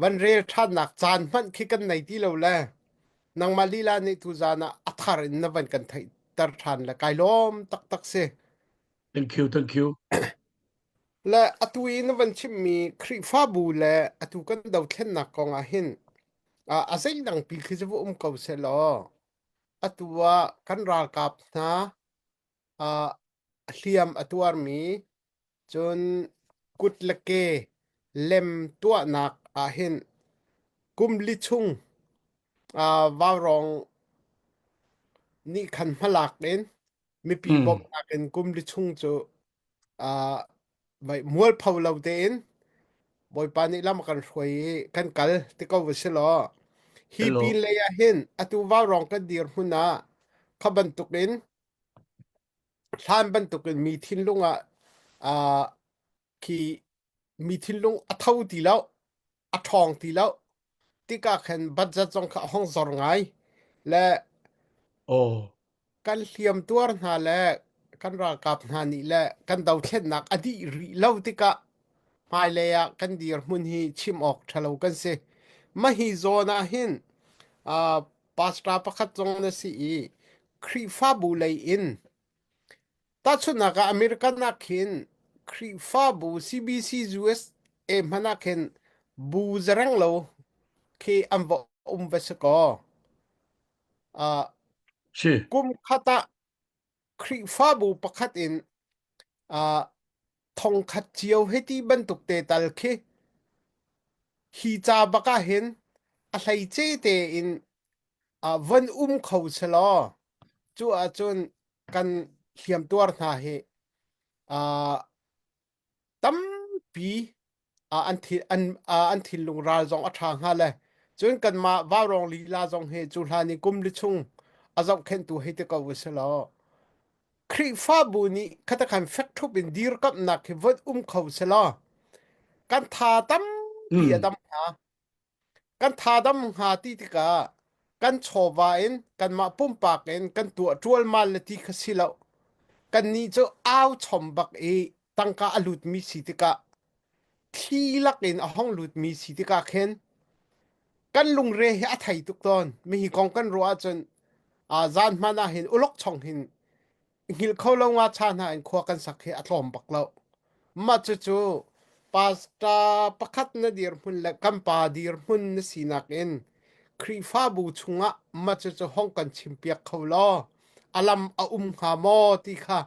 van rel than nak chan man khi kan nei ti lo la nangma lila ni tu zana athar in na van kan thai tar than la kai lom tak tak se thank you la atui na van chim mi khri fa bu le atu kan dau thlen nak kong a hin azai dang pi khi zu ko se lo atua kan ral kap na hliam atuar mi chun kutlake lem tua nak a hin kumli chung warong ni khan malak den mi pi bom aken kumli chung chu vai mual phau lo den boy pani lam kan hroi kan kal ti ko wselo hi Hello. pin le ya hin atu warong kan dir huna khaban tukin than ban tukin mi thin lunga ki mi thin lung athau ti lo athong ti lo ti ka khen budget jong kha hong zor ngai le kan hliam tuar hna le kan ra kap hna ni le kan dau thlen nak adi ri lo ti ka mai le ya kan dir mun hi chim ok thalo kan se ma hi zona hin pasta pakhat jong na si khri fa bu lei in ta chuna ka american na khin khri fa bu cbc us e mana khen bu zarang lo ke ambo vesako si kum khata khri fa bu pakhat in thong khat chiao heti bantuk te tal khi hi cha baka hin a hlai che te in van khau chelo chu a chun kan hiam tuar na he tam pi an thil lung ral zong atha nga le chun kan ma warong li la zong he chu hlani kum li chung azok khen tu he te ka wselo khri fa bu ni khata kan fek thup in dir kap na ke vot khau selo kan tha tam pi adam ha kan tha dam ha ti ti ka kan chowa in kan ma pum pak in kan tu tual mal le ti khasilo kan ni cho aw chom bak e tangka alut mi si ti ka thi lak in a hong lut mi si ti ka khen kan lung re a thai tuk ton mi hi kong kan ro a chon zan mana hin ulok chong hin ngil kholo nga chana in khwa kan sakhe atlom baklo ma chu pasta pakhat na dir hun la kampa dir hun na sinak in khri fa bu chunga ma chu hong kan chimpiak kholo alam a ha mo ti kha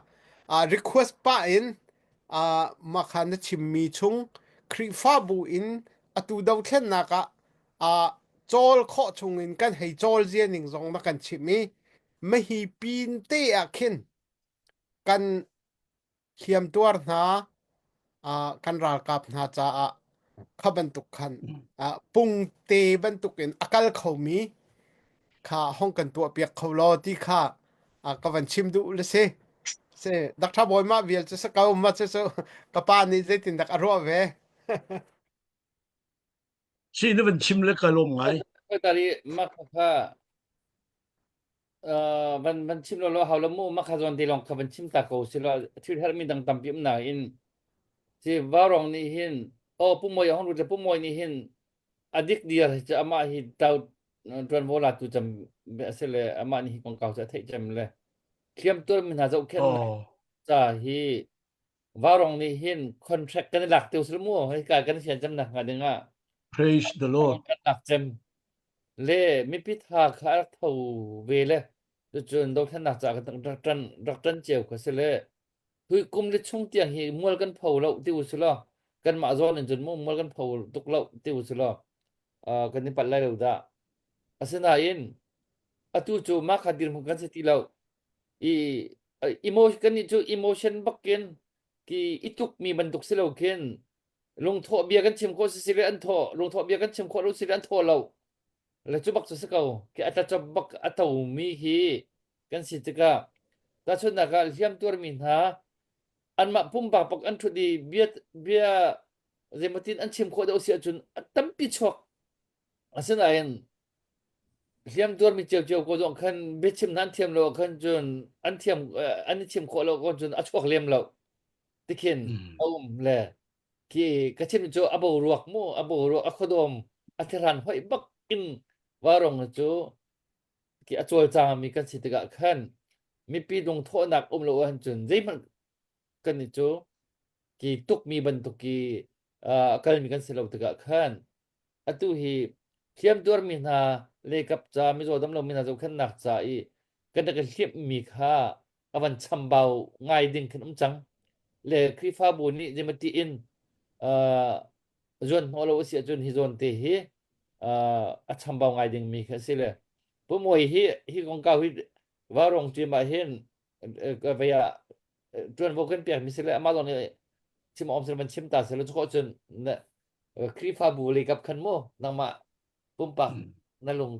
request pa in ma khan na chimmi chung khri fa bu in atu dau thlen na ka chol kho chung in kan hei chol zian ning zong na kan chimi ma hi pin te a khin kan hiam tuar na kan ral kap na cha khaban tuk khan pung te ban tukin akal khomi kha hong kan tu piak kholo ti kha kawan chim du le se dakta boy ma vial che sa kaw ma che so kapa ni ze tin dak aro ve si na van chim le ka lom ngaiก็ตาลีมักค่ะมันชิมเราเฮาละมูมักคาจอนที่ลองคับมันชิมตาโกสิละที่เฮามีดังตำปิมนาอินที่ว่ารองนี่เห็นโอ้ปุ้มมอยห้องรู้จะปุ้มมอยนี่เห็นอดิกเดียจะอามาฮิดาวตวนโวลาตุจำเบสเลอามานี่ของเก่าจะเทจำเลยเขียมตัวมันหาจะโอเคจะฮีว่ารองนี่เห็นคอนแทรคกันหลักเตียวสลมูให้การกันเสียจำหนักกันอ่ะ praise the lord กันหนักจำเลมีพิธาคาร์ทูเวเลจนดอกท่านหนักจากกันดักจันเจียวก็เสเลคือกุมลิช่องเตียงฮีมวลกันเผาเราติวสุลากันมาจอนจนมวลกันเผาตุกเราติวสุลากันนี่ปัดไล่เราได้อาศัยอินอตุจูมาขัดดินมุกันสติเราอีโมชันนี่จูอีโมชันบักเกนกีอิตุกมีบรรทุกเสลาเกนลงโทเบียกันชิมโคสิเลอันโทลงโทเบียกันชิมโครุสิเลอันโทเราแล้วจุบักสุสเกากีอัตจุบักอัตวมีฮีกันสิตกาตาชนนักการเทียมตัวมินหาอันมาปุ่มปากปักอันทุดีเบียเรมาตินอันชิมโคดเอาเสียจุนตั้มปิชอกอาศัยอินเทียมตัวมีเจียวก็ต้องคันเบชิมนั้นเทียมเราคันจนอันเทียมอันนี้ชิมโคเราก็จนอัชวกเลียมเราติเคนเอาแลki kachim jo abo ruak mo abo ro akhodom athiran hoi bak in warong chu ki achol cha mi kan sitiga khan mi pi dong tho nak lo han chun jei man kan ni chu ki tuk mi ban tuk ki kal mi kan selo tiga khan atu hi thiam tur mi na le kap cha mi zo dam lo mi na zo khan nak cha i kan da kan hiep mi kha awan chambau ngai ding khan chang le krifa bu ni jemati in zon holo sia zon hi zon te hi a chambau ngai ding mi kha sile pu moi hi kong ka hi warong ti ma hen ka vaya zon bo kan pia mi sile ama lo ni chim om sile man chim ta sile cho chun na krifa bu le kap khan mo nang ma pum pa na lung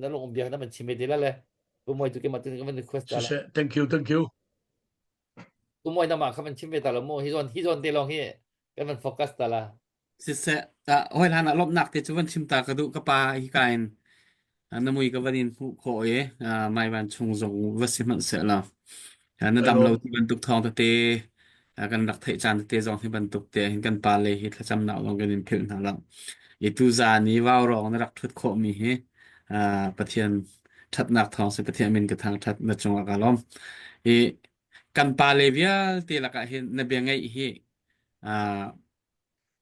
na lung bia na man chim me de la le pu moi tu ke ma tin ka man request la thank you pu moi na ma kha man chim me ta la mo hi zon te long hi kan man focus ta laสิเสโอ้ยหลานรอบหนักแต่จะวันชิมตากระดุกระปาอีกายนมุยกับวันนี้ผู้โคเอไม่วันชงจงวัสิมันเสร็จแล้วนดำเราที่บรรทุกทองตะเตกันรักเทจานตะเตจองที่บรรทุกเตเห็นกันปาเลยฮิตจำหนาวลงกันเป็นเพื่อนหาลังอีตูจานี้ว่าวรองนรักทุดโคมีเฮประเทียนทัดนักทองสิประเทียนมินกระทางทัดนจงอากาล้อมกันปาเลเวียเตลักเห็นนเบียงไงเฮ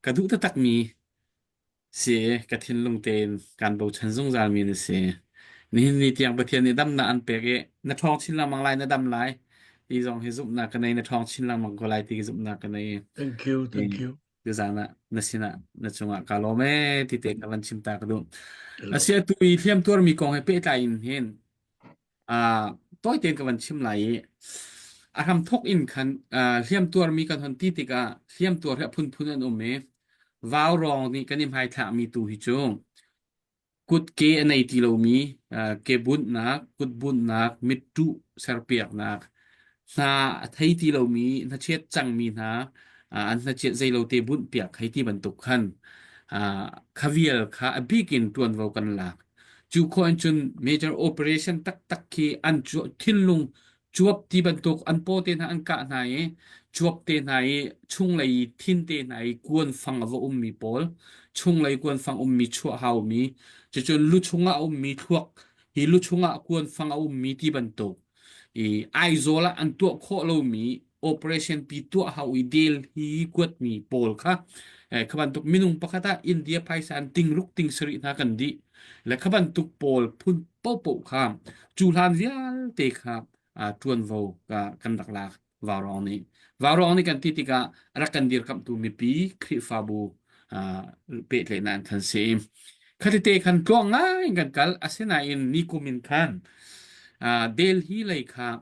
กระดุตะตักมีเสียกระทินลงเตนการบูชันซุงจามีนเสียนี่เตียงประเทศนี้ดำนาอันเปกนทองชินละมังลายนดำลายตีจองให้ซุบนากันในนทองชินละมังก็ลายตีซุบนากันใน thank you คือจานะนสินะนจงกาโลเมติเตกันวันชิมตากระดุเสียตุยเทียมตัวมีกองให้เปตายอินเห็นต้อยเตนกันวันชิมไหลทำทกอินคันเทียมตัวมีกันทันตีติกาเทียมตัวและพุนอันอมเมวาวรองนี่กันยิมไฮถามีตูฮิจงกุดเกอันในตีเรามีเกบุญนักกุดบุญนักมิตุเซอร์เปียกนักนาไทยตีเรามีนาเชตจังมีนะอันนาเชตใจเราเตบุญเปียกให้ที่บรรทุกขันคาเวียลค่ะบิกินตัวเรากันหลักจูคอนจน major operation ตักคีอันจุทิ้นลงจวบที่บรรทุกอันโปเตนอันกะไหนจวบเตไหนช่วงไหลทิ้นเตไหนกวนฟังว่ามีปอลช่วงไหลกวนฟังมีชั่วหาวมีจะจนลุชงะมีทวกฮีลุชงะกวนฟังมีที่บรรทุกไอโซละอันตัวโคเรามี operation ปีตัวหาวเดลฮีกวดมีปอลค่ะขบันตุกมินุงปะคตาอินเดียไพศาลติงรุกติงสรินากันดีและขบันตุกปอลพุ่นเป้าปุข้ามจูลานเวียเตครับทวนโวกันดักลากวารองนี้กันติการักกันดีกับตูมีปีคริฟาบูเปเลนันคันเซมคติเตคันกลองง่ายกันกัลอาเซนาอินนิโคมินคันเดลฮีเลยครับ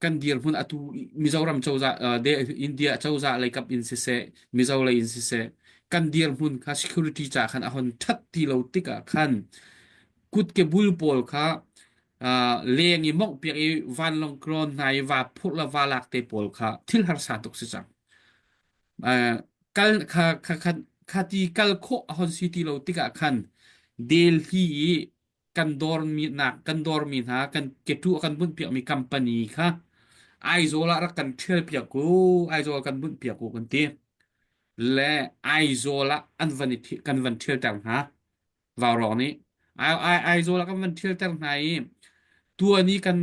กันดีร์พุ่นอตุมิซารัมเจ้าจะเดอินเดียเจ้าจะเลยกับอินซิเซมิซาเลยอินซิเซกันดีร์พุ่นค่ะ security จ้าคันอาหอนทัดที่เราติกะคันกุดเก็บบุลโปลค่ะเลี้ยงอีมอกเปียกอีวันลงกรอนในว่าพุทธวาลักเตโปลค่ะทิลหาสาตุกสิจังกัน khati kal kho hon city lo tika khan Delhi kan dor mi nak kan dor mi ha kan ketu kan bun piak mi company kha aizola ra kan thel piak ko aizola kan bun piak ko kan tiและaizola an vanit kan van thel tang ha vàoนี้aizola kan van thel tang hai ตัวนี้กัน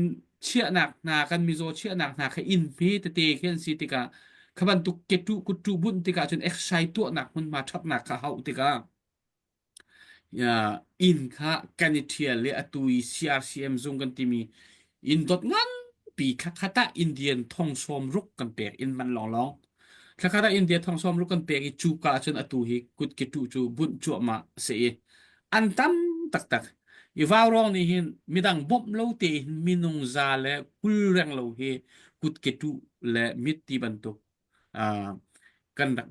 เชื่อหนักหนากันมีโซเชื่อหนักหนาแค่อินพีเตเตเขียนสิติกาขบันตุกเกตุกุตุบุนติกาจนเอ็กไซตัวหนักมันมาทับหนักเขาติกาอินค่ะกันเทียเลอตุย CRCM ซงกันติมีอินดดงั้นปีคตาอินเดียนทองซอมรุกกันเปกอินมันลองคตาอินเดียทองซอมรุกกันเปกจูกาจนอตุฮิกุดเกตุจูบุนจัวมาเสยอันตั้มตักอีวาวรองนี่หินมีดังบบโลเตมีนงซาและกุลแรงโลเฮกุดเกตุและมิตรบันตุ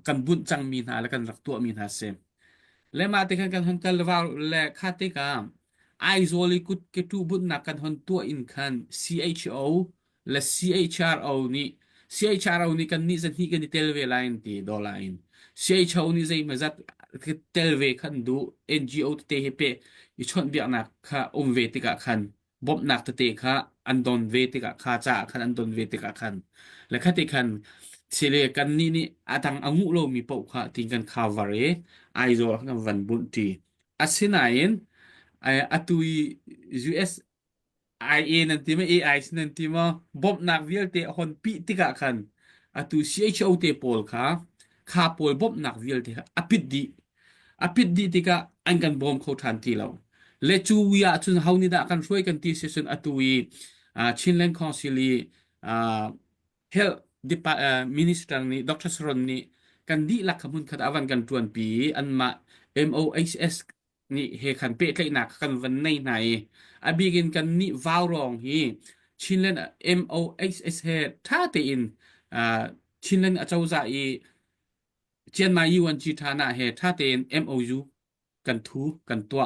กันบุญจังมีนาและกันรักตัวมีนาเซมและมาติกันหันกันวาวและคาติกามไอโซลิกุดเกตุบุญนักกันหันตัวอินคัน CHO และ CHRO นี่ CHRO นี่กันนี่จะนี่กันเทลเวลาอินตีดอลลาร์อิน CHO นี่จะมาจัดเทลเวคันดู NGO เตเฮเปอีชนเบียนักค่ะเวติกะคันบบนักเตค่ะอันดอนเวติกะค่ะจ้าคันอันดอนเวติกะคันและคติคันเสเลกันนี่อาตังอังุโลมีปกค่ะติงกันคาวาเรไอโซกันวันบุนตีอาศินัยนอตุย US IA นั่นติม AI นั่นติมบบนักเวียลเตฮอนปีติกะคันอตุ CHO เตโพลค่ะคาโพลบบนักเวียลเตอปิดดีติกะอันกันบอมเขาทันทีเราและจูวิอาจุนเฮานี่ดะกันช่วยกันที่เซสชันอตุยชินแลนด์คอนซิลีเฮลดิปมินิสเตอร์นี่ดร.สรนนี่กันดีลักขมุนขัดอวันกันจวนปีอันมา MOHS นี่เฮคันเปะไลนักกันวันไหนอบีกินกันนี่วาวรองฮีชินแลนด์ MOHS เฮท่าเตอินชินแลนด์อาจารย์จะอีเจียนมายูวันจีทานาเฮท่าเตน MOU กันทูกันตัว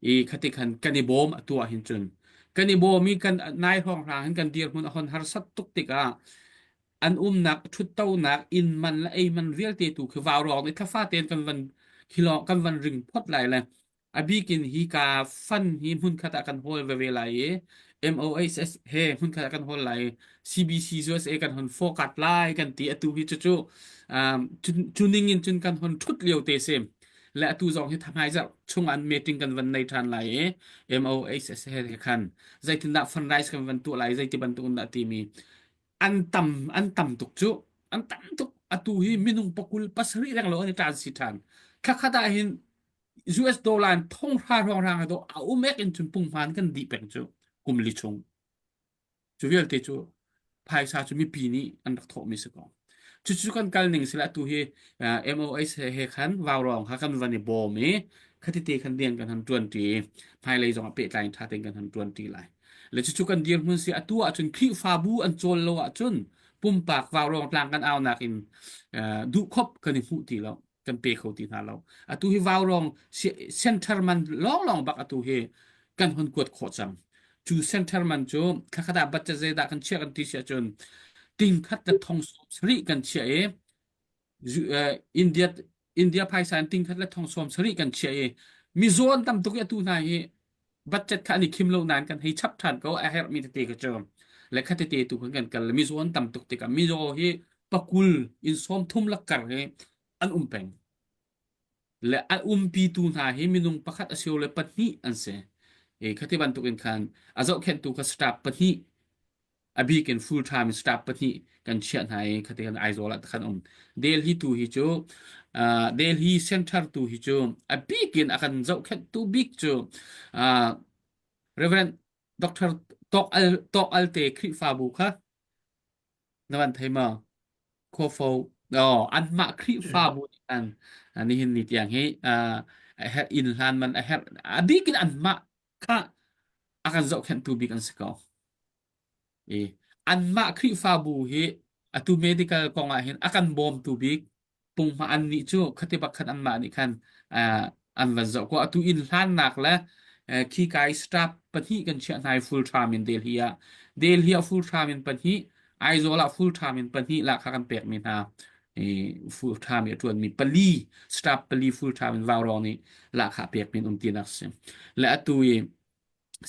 อีคติคันกันนิบอมตัวหินจุนกันนิบอมมีกันนายห้องรางกันเดียร์มุนฮอนฮาร์สัตตุกติกาอันนักชุดเต้านักอินมันและไอมันเรียลเตตูคือวาวรองในทัฟฟ้าเตนกันวันคิโลกันวันริงพดไหลเลยอบีกินฮีกาฟันฮีมุนคตะกันโฮลเวลาMOHS เฮมุนคตะกันโฮลไหล CBC USA กันฮอนโฟกัสไลกันตีอตูฮิจูจุนิงินจุนกันฮอนทุดเลียวเตเซมและตูจองที่ทำให้จะช่วงอันเมติงกันวันในทันไหล MOHS เฮคันใจถึงดับฟันไรส์กันวันตัวไหลใจที่บรรทุกนัดทีมีอันต่ำตุกจุอันต่ำตุกอตูฮิมินุงปกุลปัสริแรงโลในทรานสิทันข้าได้เห็น US ดอลลาร์ท่องรางตัวเอาเมกอินจุนปุ่งผ่านกันดีเป็นจุกุมลิชงจูเวลเตจูภายชาจุมีปีนี้อันดักทอมิสกองจุกันกันหนึ่งสิละตัวเฮMOS เฮคันวาวรองค่ะกันวันนี้บอมคติเตคันเดียนกันทันจวนตีภายเลยจงเปะไลน์ท่าเต็งกันทันจวนตีไหลและจุกันเดียนมันเสียตัวจนคลิฟาบูอันโจลโลจนปุ่มปากวาวรองพลางกันเอานักอินดูคบกันในหูตีเรากันเปะเขาตีนาเราตัวเฮวาวรองเซนเตอร์มันลองบักตัวเฮกันคนกวดขอจำจูเซนเตอร์มันโจข้าขดาบัจเจได้กันเชื่อกันที่เสียจนติงคัดจะทองสริกันเชื่ออินเดียภายสารติงคัดและทองสมสริกันเชื่อมีโซนตำตุกยตูนายบัจเจคันนี้คิมโลนานกันให้ชับทันก็อาเฮร์มีเตกระจอมและคัดเตตุกันกันมีโซนตำตุกติกันมีโซเฮปะกุลอินสมทุ่มลักกันอันเป็งและอันปีตูนายมีนุงประคัดอเซียวและปนีอันเสคัดบันตุกันคันอาจจะเข็นตุกสตาปปนีอบีกัน full time staff ปฏิกันเชียนให้คติกันไอโซลัดขันเดลฮีตูฮิโจเดลฮีเซ็นเตอร์ตูฮิโจอบีกันอากันเจ้าแค่ตูบิ๊กโจReverend Dr. ตอกอัลเตคริฟาบุค่ะนวันไทยมาโคโฟอันมาคริฟาบุอันนี้เห็นนิดอย่างให้อินลานมันอบีกันอันมาค่ะอากันเจ้าแค่ตูบิ๊กอันสกออันมาคริฟาบูเฮอตูเมดิคาลกองอาเห็นอากันบอมตูบิกปุงมาอันนี้จูคติบักคันอันมานี่คันอันวันเจ้าก็อตูอินลานนักและคีกายสตาปปฏิกันเชียนายฟูลไทม์อินเดลฮีฟูลไทม์อินปฏิไอโซลาฟูลไทม์อินปฏิละคันเปียกมินา full time ตวนมีปลี staff ปลี full time วาวรองนี่ราคาเปียกเป็นตีนักเสียและตุย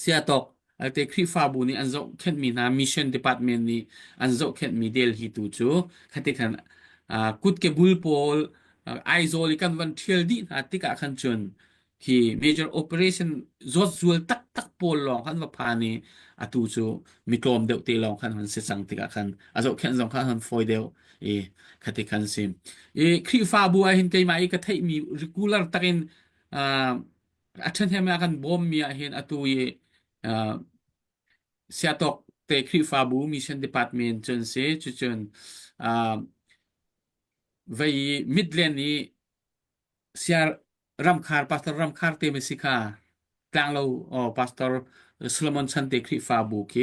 เสียตกเตคริฟาบูนี่อันโซเข็นมีนา mission department นี่อันโซเข็นมีเดลฮีตูจูคันติคันกุดเกบุลโพลไอโซลิกันวันเทียลดีนะติกะคันจนที่ major operation จดจวลตักโพลลองคันว่าพานี่ตูจูมีกลมเดวเตลองคันหันเสสังติกะคันอันโซเข็นสองคันหันฟอยเดวคันติคันซิมคริฟาบูเห็นไกมาอีกทัยมี regular ตักินอันเห็นมากันบอมมีเห็นตุยเสียตกเตคริฟาบู mission department จนเสียจนไว้มิดเลนนี้เสียรำคาร์พาสเตอร์รำคาร์เตมิสิกากลางเราพาสเตอร์สโลมอนซันเตคริฟาบูเค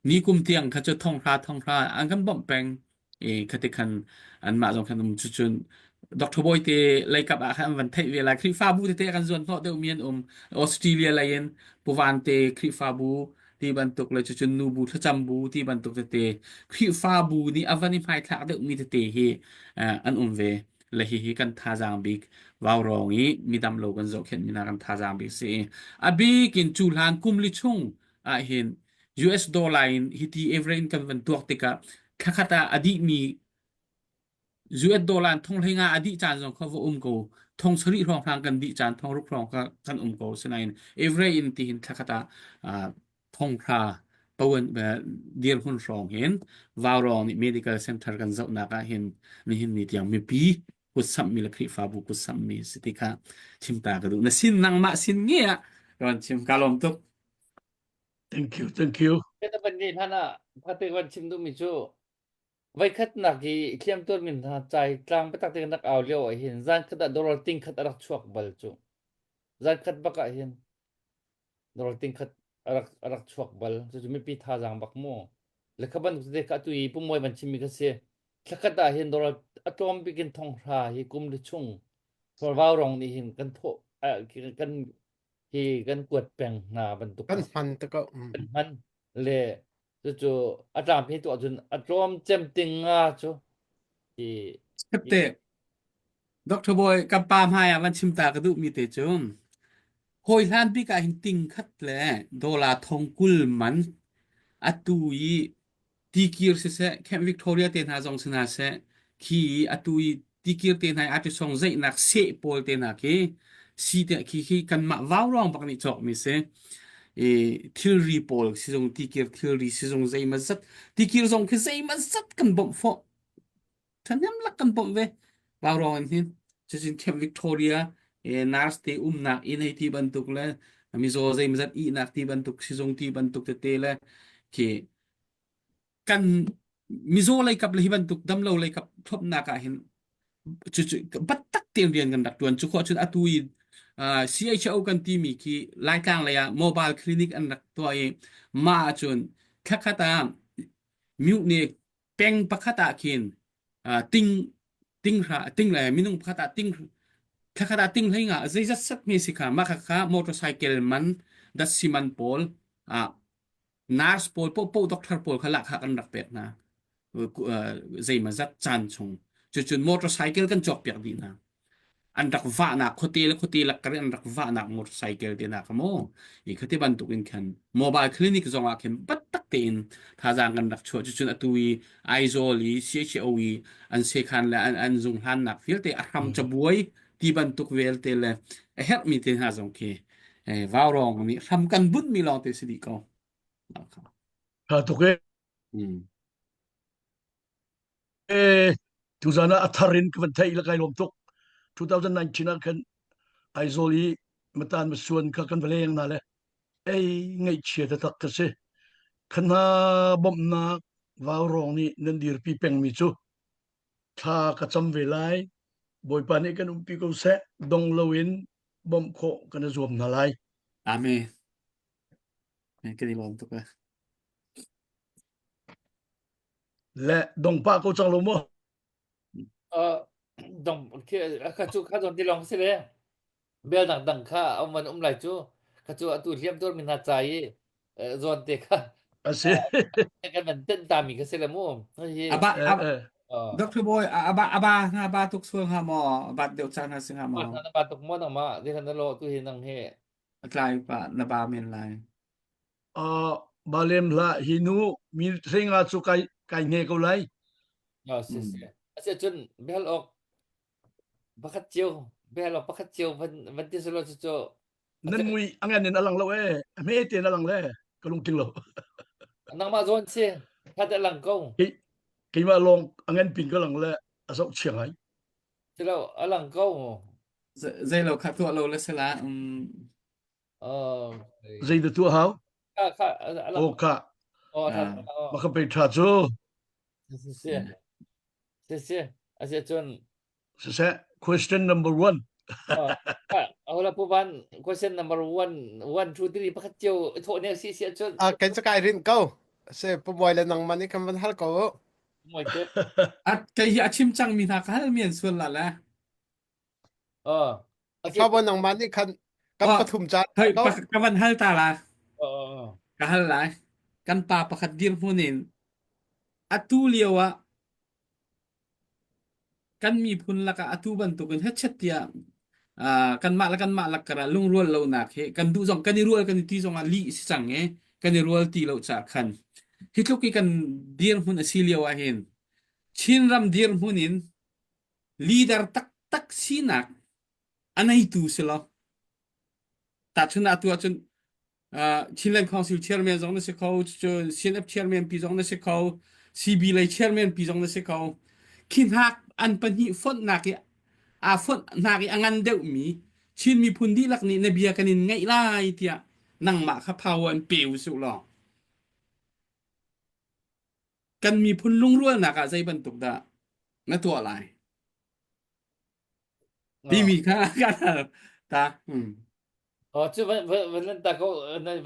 นี่กุมเตียงเขาจะท่องพระอันกันบ่มแปงคติคันอันมาสองคันจุนดร.บอยเตไลกับอาคันวันไทยเวลาคริฟาบูเตกันส่วนเนาะเดอเมียนออสเตรเลียไลเอนปวานเตคริฟาบูที่บรรทุกเลยจุนนูบูทจำบูที่บรรทุกเตคริฟาบูนี่อวันนี้ภายทักเดอมีเตเฮอันเวและเฮกันทาจางบิกวาวรองนี้มีดำโลกันโจเข็นมีนากันทาจางบิกเสอบิกินจูลานกุมลิชงเห็นUS dollar in hiti every kan van tuaktika khakata adi mi US dollar thong lenga adi chan jong khaw ko thong sari rong phang kan di chan thong ruk rong kan ko sinain every in ti hin khakata thong kha pawen dir hun rong hen wawrong ni medical center kan zau na ka hin ni tiang mi pi ku sam mi la khri fa bu ku sam mi sitika chimta ka du na sin nang ma sin ngia ron chim kalom tuk thank you แต่บัดนี้ท่านพักวันชิมดูมิจูไว้คัดหนักที่เทียมตัวมินหาใจกลางไปตักเตนักเอาเลี้ยวเห็นจานคัดดอลลาร์ติงคัดรักชวกบัลจูจานคัดบักเห็นดอลลาร์ติงคัดรักชวกบัลจะไม่ปีท่าจางบักโมแล้วขบันตุเด็กตุยปุ่มมวยบัญชีมิกเสียคัดเห็นดอลลาร์อัตอมบิกินทองราฮิกุมลิชุงพอว่าวรองนี่เห็นกันโทกันที่กันกวดแปงหน้าบรรทุก กันหันตะก็ มันเลยจู่อาจารย์พี่ตัวจนอารมณ์เจ็มติงจู่ที่ Septe Dr. Boy kampam haya van chimta ka du mi te chum hoi lan bi ka hin ting khat le dola thongkul man atui tikir se Camp Victoria ten ha jong sina se ki atui tikir ten hai ati song zai nak se pol ten ha ke si te ki kan ma waw rong bak ni chok mi se theory pol si jong tikir theory si jong zai ma zat tikir jong ke zai ma zat kan bom fo thanem lak kan bom ve waw rong hin jin Camp Victoria nars te nak in hai ti bantuk le mi zo zai ma zat I nak ti bantuk si jong ti bantuk te le ke kan mi zo lai kap le hi bantuk dam lo lai kap thop na ka hin chu bat tak tiang rian kan dak tuan chu kho chun atui CHO kan ti mi ki lai kang la ya mobile clinic an dak to ai ma chun khakata miu ne peng pakhata kin ting la minung pakhata ting khakata ting lai nga zai zat sat me sikha ma kha motorcycle man dat siman pol nurse pol po doctor pol khala kha kan rak pek na zai ma zat chan chung chun motorcycle kan chok pek di na an rak va na khote la kar an rak va na motorcycle de na kamo I khati ban tukin khan mobile clinic zonga khen bat tak ten tha jang kan rak chun atui aizoli CHOE an se khan la an zung han nak fil te akham chabuai ti ban tuk vel te le help me te ha zong ke waw rong ni ram kan bun mi long te sidi ko tuke tuzana atharin kan thai la kai lom tuk 2019 kan aizoli matan masuan ka kan veleng na le ngai che ta tak ka se khana bom na waw rong ni nandir pi peng mi chu tha ka cham velai boy pani kan pi ko se dong lowin bom kho kan zom na lai amen ke di lom tuk le dong pa ko chang lo mo ดงคือข้าจูข้าจนที่ลองสิเลยเบลดังข้าเอามันไหลจูข้าจูตุเทียมตัวมินหาใจจนเตะข้า Así. kan man ten tami ka sila mo ơi Aba Dr. Boy aba tuk suang ha mo abat deu chan ha sing ha mo มันบาตกมอนออกมาที่ทันโลตุหินังเฮ klai pa na ba men lai Balem la hinu mi ringa chu kai nge ko lai. อ๋อเสียเสียจนเบลออกบักเจียวเบลออกบักเจียววันที่สุดโจ Nan mui angan nin alang lo me ten alang le kalung ting lo. นังมาจวนเสียถ้าจะหลังกง Ki ma long angan pin ka lang le asok chiang ai. ที่เราหลังกง zai lo kha tu lo le sala เออ Zai de tu hao. ค่ะหลัง O ka อ๋อท่าน ma ka pe tra chu. เสียเสียจน Se question number 1. เอาละผู้บัน question number 1 2 3บักเจียวโทเนี่ยเสียจน ken sa kai rin ko se pu boy la nang mani kan man hal ko หมดเจ็บ at kai hi achim chang mi na ka hal mien suan la la fa bo nang mani kan kan pathum chan hei ko ka van hal ta la เออ ka hal la kan pa pakhat dir hunin atu liawa kan mi phun la ka atu ban tu kan het tia kan ma la kara lung rual lo na ke kan du jong kan ni rual kan ti jong a li si chang e kan ni rual ti lo cha khan hitlok ki kan dir hun asilia wa hin chin ram dir hunin leader tak sinak anai tu selo ta chuna tu chun Chinland Council Chairman jong na se ko CNF Chairman pi jong na se ko CB lai Chairman pi jong na se ko kin hak an pan hi font na ki font na ki angan deu mi chin mi phun di lak ni na bia kanin ngai lai tia nang ma kha phawan peu su lo kan mi phun lung rual na ka zai ban tuk da na to lai ti mi kha ka ta อ๋อจุวันนั้นตาก็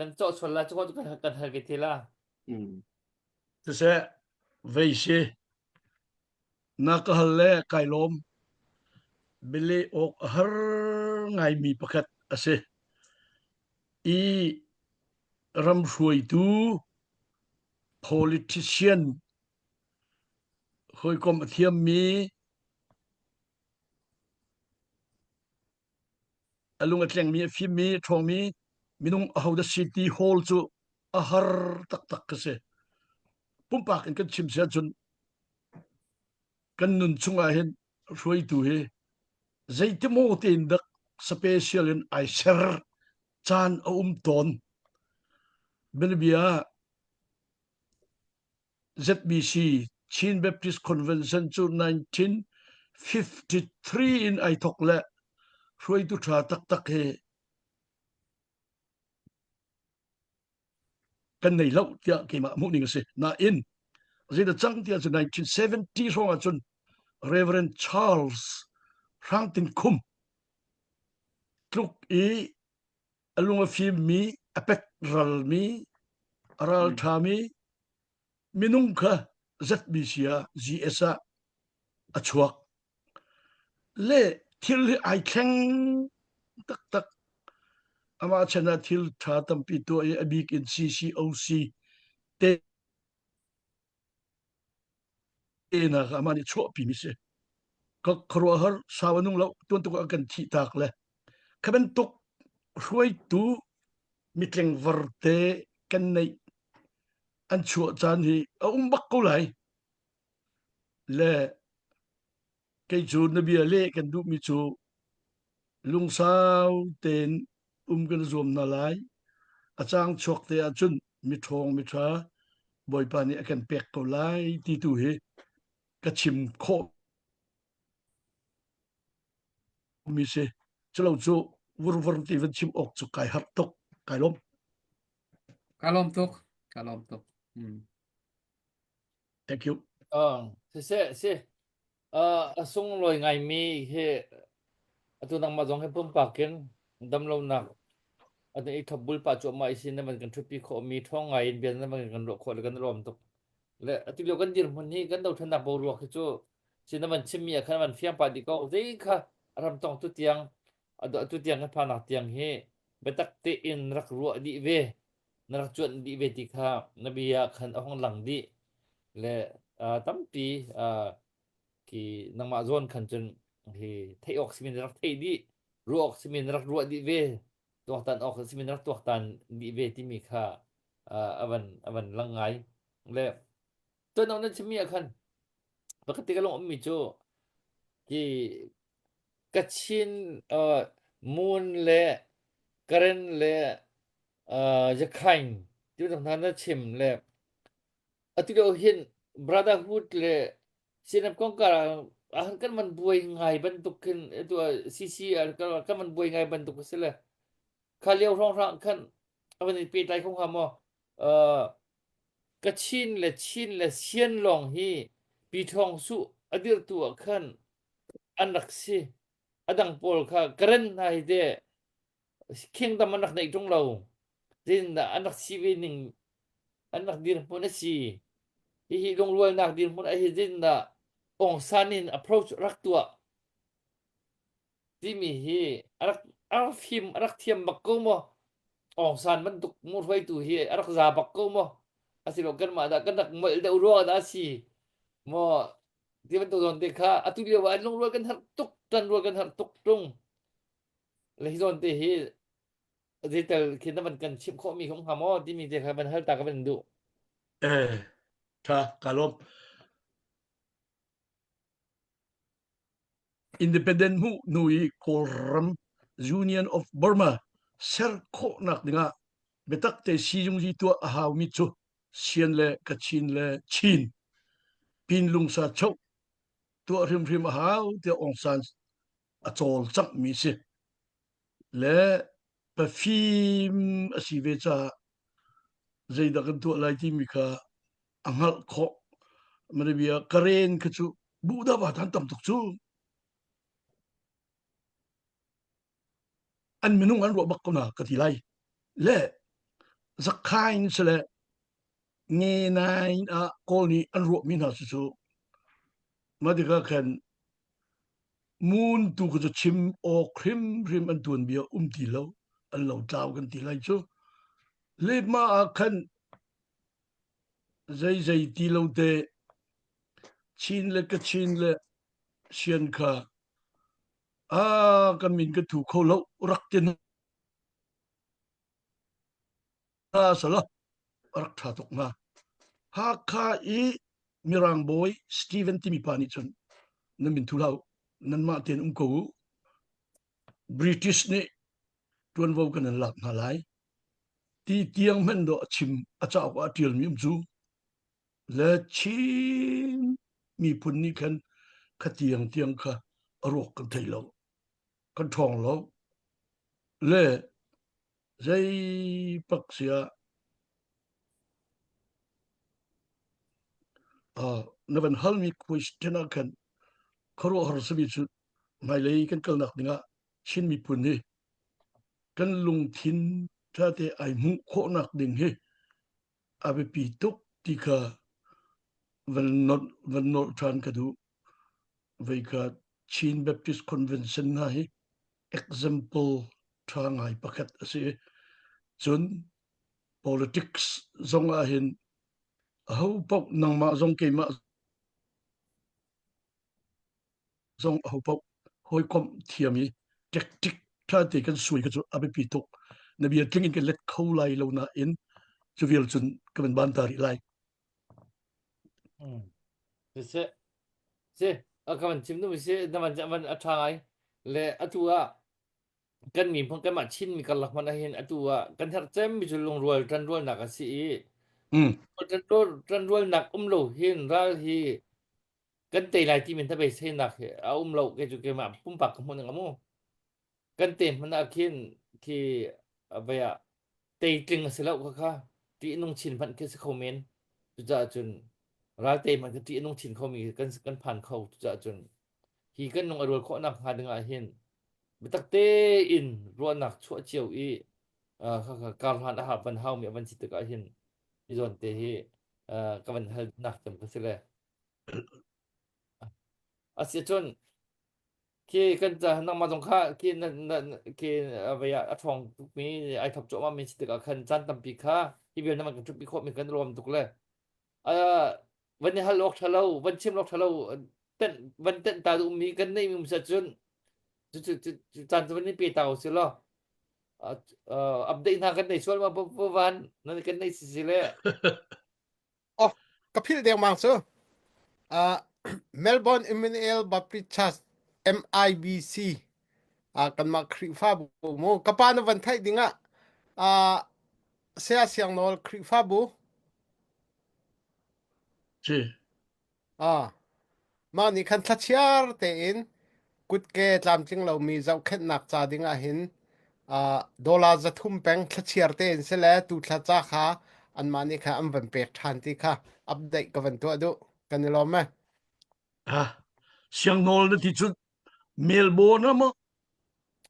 วันโจชนละจุก็กันหากิทีละ Se vei se na ka hal le kai lom. Bili ok har ngai mi pakhat ase. I ram shui tu politician hoi kom thiam mi alung atleng mi phim mi thong mi minung how the city hall chu a har tak ka se pumpa kan chim se chun kan nun chunga hen roi tu he zaite mo tin dak special in I ser chan ton benbia ZBC Chin Baptist Convention chu 1953 in I thok le roi tu tha tak he kan nei lo tia ke ma mu ning se na in zida chang tia chu 1970 songa chun Reverend Charles Franklin Kum tluk e alunga fi mi apek ral mi aral thami minung kha ZBC GS achuak le thil ai kheng tak ama chana thil tha tampi to e abik in CCOC te ena amani cho pi mi se ka khro har sawanung lo ton to kan thi tak le khaben tok roi tu mitleng varte kan nei an chu chan hi bak ko lai le kai chu na bia le kan du mi chu lung sao ten kan zom na lai achang chok te achun mi thong mi tha boy pa ni kan pek ko lai ti tu he ka chim kho mi se chlo chu vur ti ven chim ok chu kai hap tok kai lom kalom tok thank you เสียส่งลอยไงมีเฮตัวนังมาจงให้พุ่มปากกันดำลงหนักอันนี้ทับบุลปาจวมาอีสินนั้นมันกันทุบปีขมีท้องไงเบียนนั้นมันกันรวคนกันรวมตกและที่เดียวกันดีมันนี้กันเราถนัดบรัวคือจู่สินนั้นมันชิมีขันมันเฟียงปาดีก็ได้ค่ะรำต้องตุเตียงตุเตียงกันพานักเตียงเฮไปตักเตอินรักรัวดีเว นักจวนดิเวติค่ะนบียะคันเอาของหลังดิและตั้มปีki nang ma zon khan chun hi thei ok simin rak thei di ru ok simin rak ru di ve to tan ok simin rak to tan di ve ti mi kha avan langai le to no na chimi khan pakati ka long mi cho ki kachin moon le karen leจะคันที่ต้องทานชิมและอติโลเห็น brotherhood และสินับกองกาอาหารกันมันบวยง่ายบรรทุกขึ้นตัวซีกันมันบวยง่ายบรรทุกสิละคาเลียวร่องคันวันนี้ปีไตของหามกะชินและเซียนลองฮีปีทองสุอดิรตัวคันอันรักสิอดังโปลค่ะกระนไห้เดคิงตมันนักในตรงเราDinda anak siwining anak din mo na si hihilong luwal nak din mo na dinda ong sanin approach raktua dimi hi anak him anak thiam bakko mo ong san man tuk mo fai tu hi anak za bakko mo asilo kan ma da kan nak mo da uro da si mo di man tu don de kha atulia wa long luwal kan har tuk tan luwal kan har tuk tung le hi don te hi digital คิดว่ามันกันชิมข้อมีของหามอที่มีแต่ครับมันเฮาตาก็เป็นดุ ta kalom independent mu nui koram Union of Burma ser kho nak dinga betak te si jung ji tua haw mi chu sian le kachin le chin pin lung sa chok tua rim haw te ong san a chol chak mi se le pa phim asive cha zaida kan tua lai ti mi kha angal kho mane bia karen khachu buda ba tan tam tuk chu an menung an ro bak kona katilai le zakhain sele nge nai a kolni an ro min ha chu madika khan moon tu ko chim o krim rim an tun bia ti lo an lo taw kan ti lai chu le ma a khan zai ti lo te chin le ka chin le sian kha a kan min ka thu kho lo rak ten a sala rak tha tok na ha kha I mirang boy Steven Timipani chun nan min thu lau nan ma ten ko British ne tuan vo kan lak na lai ti tiang men do chim a chaw wa tial mi chu le chin mi pun ni kan khatiang tiang kha arok kan thai lo kan thong lo le zai pak sia navan halmi question kan khoro har sabi chu mai lei kan kal nak dinga chin mi pun ni kan lung thin tha te ai mu kho nak ding he abe pi tok ti kha van not tran ka du ve ka Chin Baptist Convention na hi example thangai pakhat ase chun politics zong a hin ho pok nang ma zong ke ma zong ho pok hoi kom thiami tactic tha te kan sui ka chu abe pi tok na bia tlingin kan let kho lai lo na in chuvial chun kan ban tari lai se akaman chimnu se naman jaman athai le atua kan mi phang kan ma chin mi kan lak man a hen atua kan thar chem mi chu long rual tran rual nak a si tran rual nak lo hen ral hi kan te lai ti min ta be se nak a lo ke chu ke ma pum pak mo nang mo kan te man a khin ki abaya te tling se lo kha ti nong chin phan ke se comment chu ja chun ral te man ti nong chin kho mi kan phan kho chu ja chun hi kan nong arul kho nak ha ding a hen betak te in ro nak chu chiu I kha kal han a ha ban hau mi ban sit ka hen I zon te hi ka ban hal nak tam ka se le asia chun ki kan ja nang ma jong kha ki na ki abaya a thong mi ai thap cho ma mi sit ka khan chan tam pi kha ที่เวียนมันกันทุกปีครบมีกันรวมทุกเลยวันนี้ฮัลโหลทะเลาวันชิมโลกทะเลาเต้นวันเต้นตาดูมีกันในมีมุสจุนจันทร์วันนี้ปีเต่าสิล่ะอัปเดตหากันในส่วนมาวันนั่นกันในสิเลย อ๋อกับพี่เดียวมังซูMelbourne Emmanuel Baptist MIBC กันมาคริฟ้าบูโมกะปานวันไทยดิงะเสียเสียงนอลคริฟ้าบู Sì. มานี่คันทัชยาร์เตอินกุดเกตามจริงเรามีเจ้าเข็นหนักจาดิงะหินดอลลาร์จะทุ่มแปงทัชยาร์เตอินเสร็จแล้วตุทัชจ้าค่ะอันมานี่ค่ะอันเป็นเปิดทันทีค่ะอัปเดตกันตัวดูกันนี่รอไหม Siang nol na tichut Melbourne mo.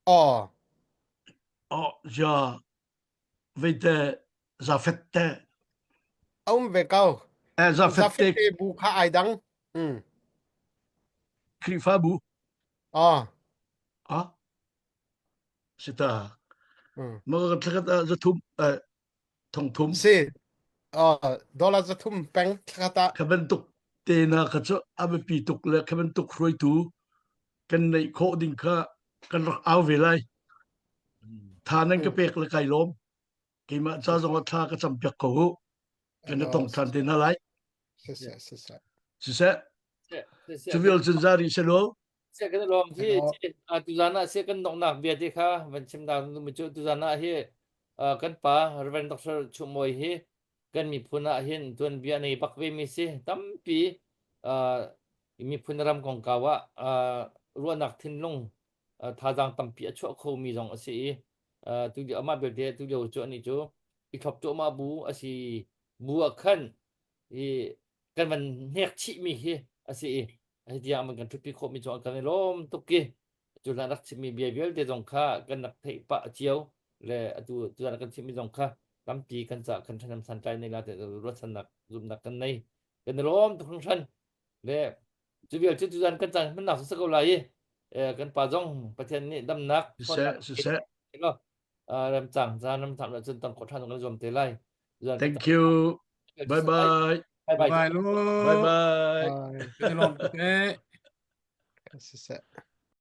อ๋อ Ja, vete zafette. เอาเวกเอา Zafette บูค่ะไอดังkrifabu. อ๋อ Sita. อืม Magkatlakat zatum tongtum. สิดอลลาร์จะทุ่มแปงคาตา Kabentuk tena katso abepituk le kabentuk froitu. Kan nei ko ding ka kan rak au velai. Thanan ka pek le kai lom. Kima cha zong tha ka cham pek ko hu. Kan tong than tena lai. เสีย Sisa. Tuvial zari selo. เสียกันรวมที่ตุจานะเสียกันนอกหนักเบียดีค่ะวันชิมดาวมุจุตุจานะเฮกันป่าเรนดอกเตอร์ชุมวยเฮกันมีพุนะเห็นตวนเบียในปักเวมิสิตั้มปีมีพุนรำของกาวะรัวนักทิ้นลงทาจังตั้มปีชั่วโคมีจงอสิตุเดียมาเบียดีตุเดียวจุนี่จุอีขับจุมาบูอสิบัวขันกันมันเนกชิมีเฮอสิdia magan tupi kho mi jong kan lom tuki julan rak chimi biabial de jong kha kan nak thei pa chiao le atu julan kan chimi jong kha tampi kan cha kan thanam san tai nei la te ro san nak zum nak kan nei kan lom tu khang san le jubial chu julan kan chan man nak sa ko lai kan pa jong pathian ni dam nak Sisa. lo ram chang za nam tham la chun tang ko than jong jom te lai Thank you. Bye bye. bye bye Bye, lo. Bye bye. ๆ Kan ni lom te. เสีย